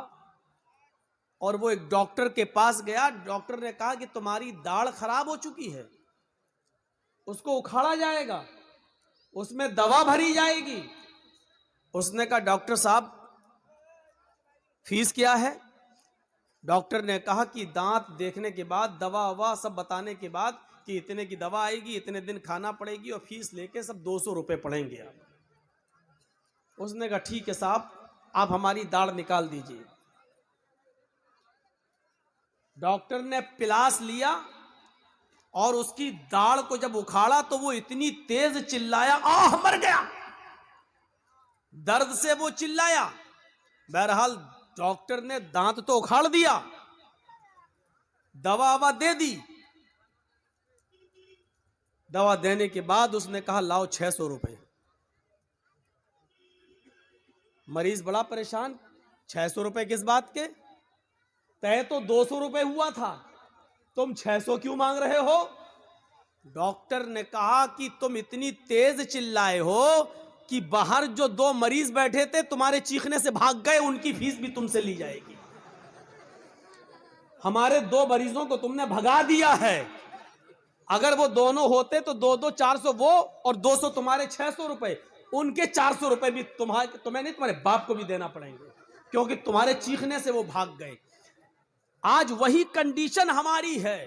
और वो एक डॉक्टर के पास गया। डॉक्टर ने कहा कि तुम्हारी दाढ़ खराब हो चुकी है, उसको उखाड़ा जाएगा, उसमें दवा भरी जाएगी। उसने कहा डॉक्टर साहब फीस क्या है? डॉक्टर ने कहा कि दांत देखने के बाद, दवा ववा सब बताने के बाद कि इतने की दवा आएगी, इतने दिन खाना पड़ेगी और फीस लेके सब 200 रुपए पड़ेंगे आप। उसने कहा ठीक है साहब, आप हमारी दाढ़ निकाल दीजिए। डॉक्टर ने पिलास लिया और उसकी दाढ़ को जब उखाड़ा तो वो इतनी तेज चिल्लाया, आह मर गया, दर्द से वो चिल्लाया। बहरहाल डॉक्टर ने दांत तो उखाड़ दिया, दवा ववा दे दी। दवा देने के बाद उसने कहा लाओ 600 रुपए। मरीज बड़ा परेशान, 600 रुपए किस बात के? तय तो 200 रुपए हुआ था, तुम 600 क्यों मांग रहे हो? डॉक्टर ने कहा कि तुम इतनी तेज चिल्लाए हो कि बाहर जो 2 मरीज बैठे थे तुम्हारे चीखने से भाग गए, उनकी फीस भी तुमसे ली जाएगी। हमारे 2 मरीजों को तुमने भगा दिया है, अगर वो दोनों होते तो 2-2 400 वो और 200 तुम्हारे, 600 रुपए उनके, 400 रुपए भी तुम्हें नहीं, तुम्हारे बाप को भी देना पड़ेंगे, क्योंकि तुम्हारे चीखने से वो भाग गए। आज वही कंडीशन हमारी है।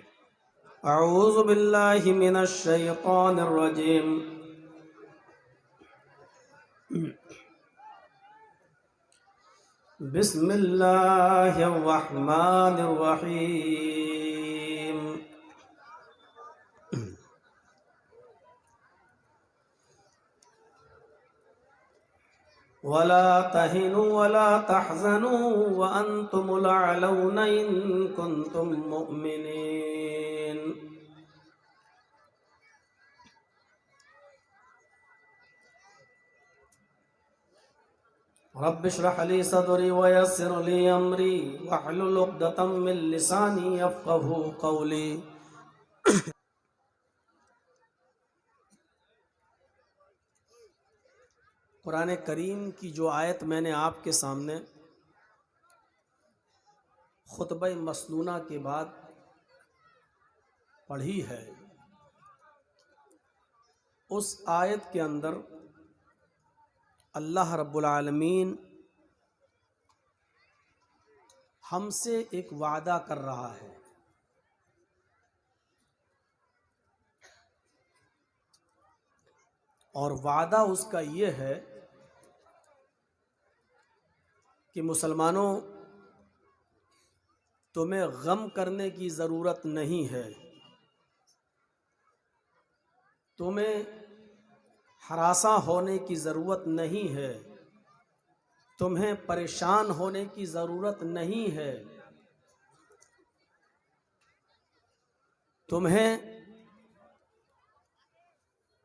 अऊज़ु बिल्लाहि मिनश शैतानिर रजीम। बिस्मिल्लाहिर रहमानिर रहीम। वला तहिनु वला तहज़नु व अंतुमुल अअलौना इन कुंतुम मुमिनीन। रब्बिश्रह ली सदरी व यस्सिर ली अमरी वहलुल उक़दतम मिन लिसानी यफ़क़हू क़ौली। कुरान करीम की जो आयत मैंने आपके सामने खुतबा मसनूना के बाद पढ़ी है, उस आयत के अंदर अल्लाह रब्बुल आलमीन हमसे एक वादा कर रहा है। और वादा उसका ये है कि मुसलमानों, तुम्हें गम करने की ज़रूरत नहीं है, तुम्हें हरासा होने की ज़रूरत नहीं है, तुम्हें परेशान होने की ज़रूरत नहीं है, तुम्हें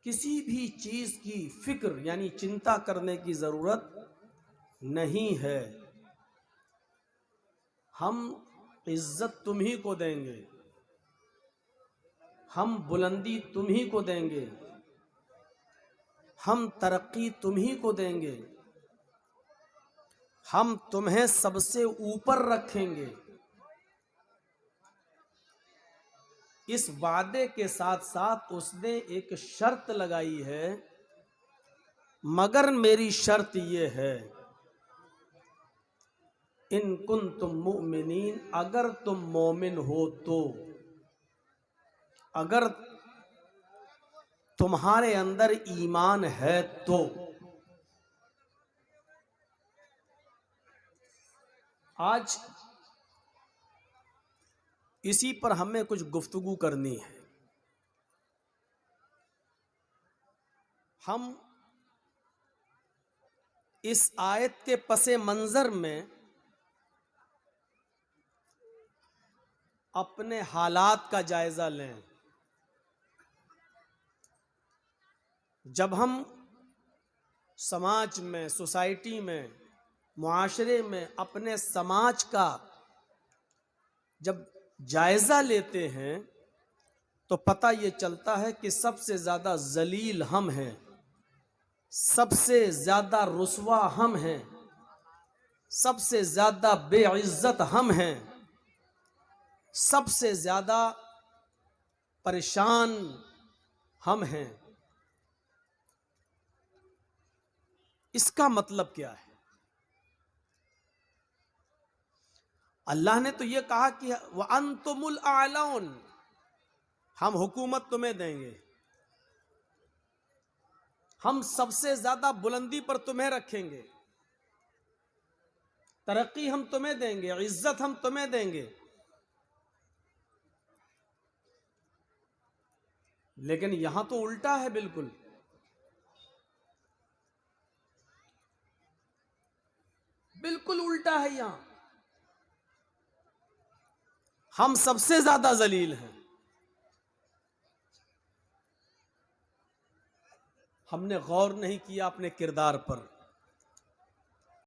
किसी भी चीज़ की फिक्र यानी चिंता करने की ज़रूरत नहीं है। हम इज्जत तुम्ही को देंगे, हम बुलंदी तुम्ही को देंगे, हम तरक्की तुम्ही को देंगे, हम तुम्हें सबसे ऊपर रखेंगे। इस वादे के साथ साथ उसने एक शर्त लगाई है, मगर मेरी शर्त ये है, इन कुंतुम मुमिनीन, अगर तुम मोमिन हो तो, अगर तुम्हारे अंदर ईमान है तो। आज इसी पर हमें कुछ गुफ्तगू करनी है। हम इस आयत के पसे मंजर में अपने हालात का जायजा लें। जब हम समाज में, सोसाइटी में, मुआशरे में अपने समाज का जब जायजा लेते हैं तो पता ये चलता है कि सबसे ज़्यादा जलील हम हैं, सबसे ज़्यादा रुस्वा हम हैं, सबसे ज़्यादा बेइज्जत हम हैं, सबसे ज़्यादा परेशान हम हैं। इसका मतलब क्या है? अल्लाह ने तो ये कहा कि व अंतुमुल आलौन, हम हुकूमत तुम्हें देंगे, हम सबसे ज्यादा बुलंदी पर तुम्हें रखेंगे, तरक्की हम तुम्हें देंगे, इज्जत हम तुम्हें देंगे। लेकिन यहां तो उल्टा है, बिल्कुल बिल्कुल उल्टा है। यहां हम सबसे ज्यादा जलील हैं। हमने गौर नहीं किया अपने किरदार पर,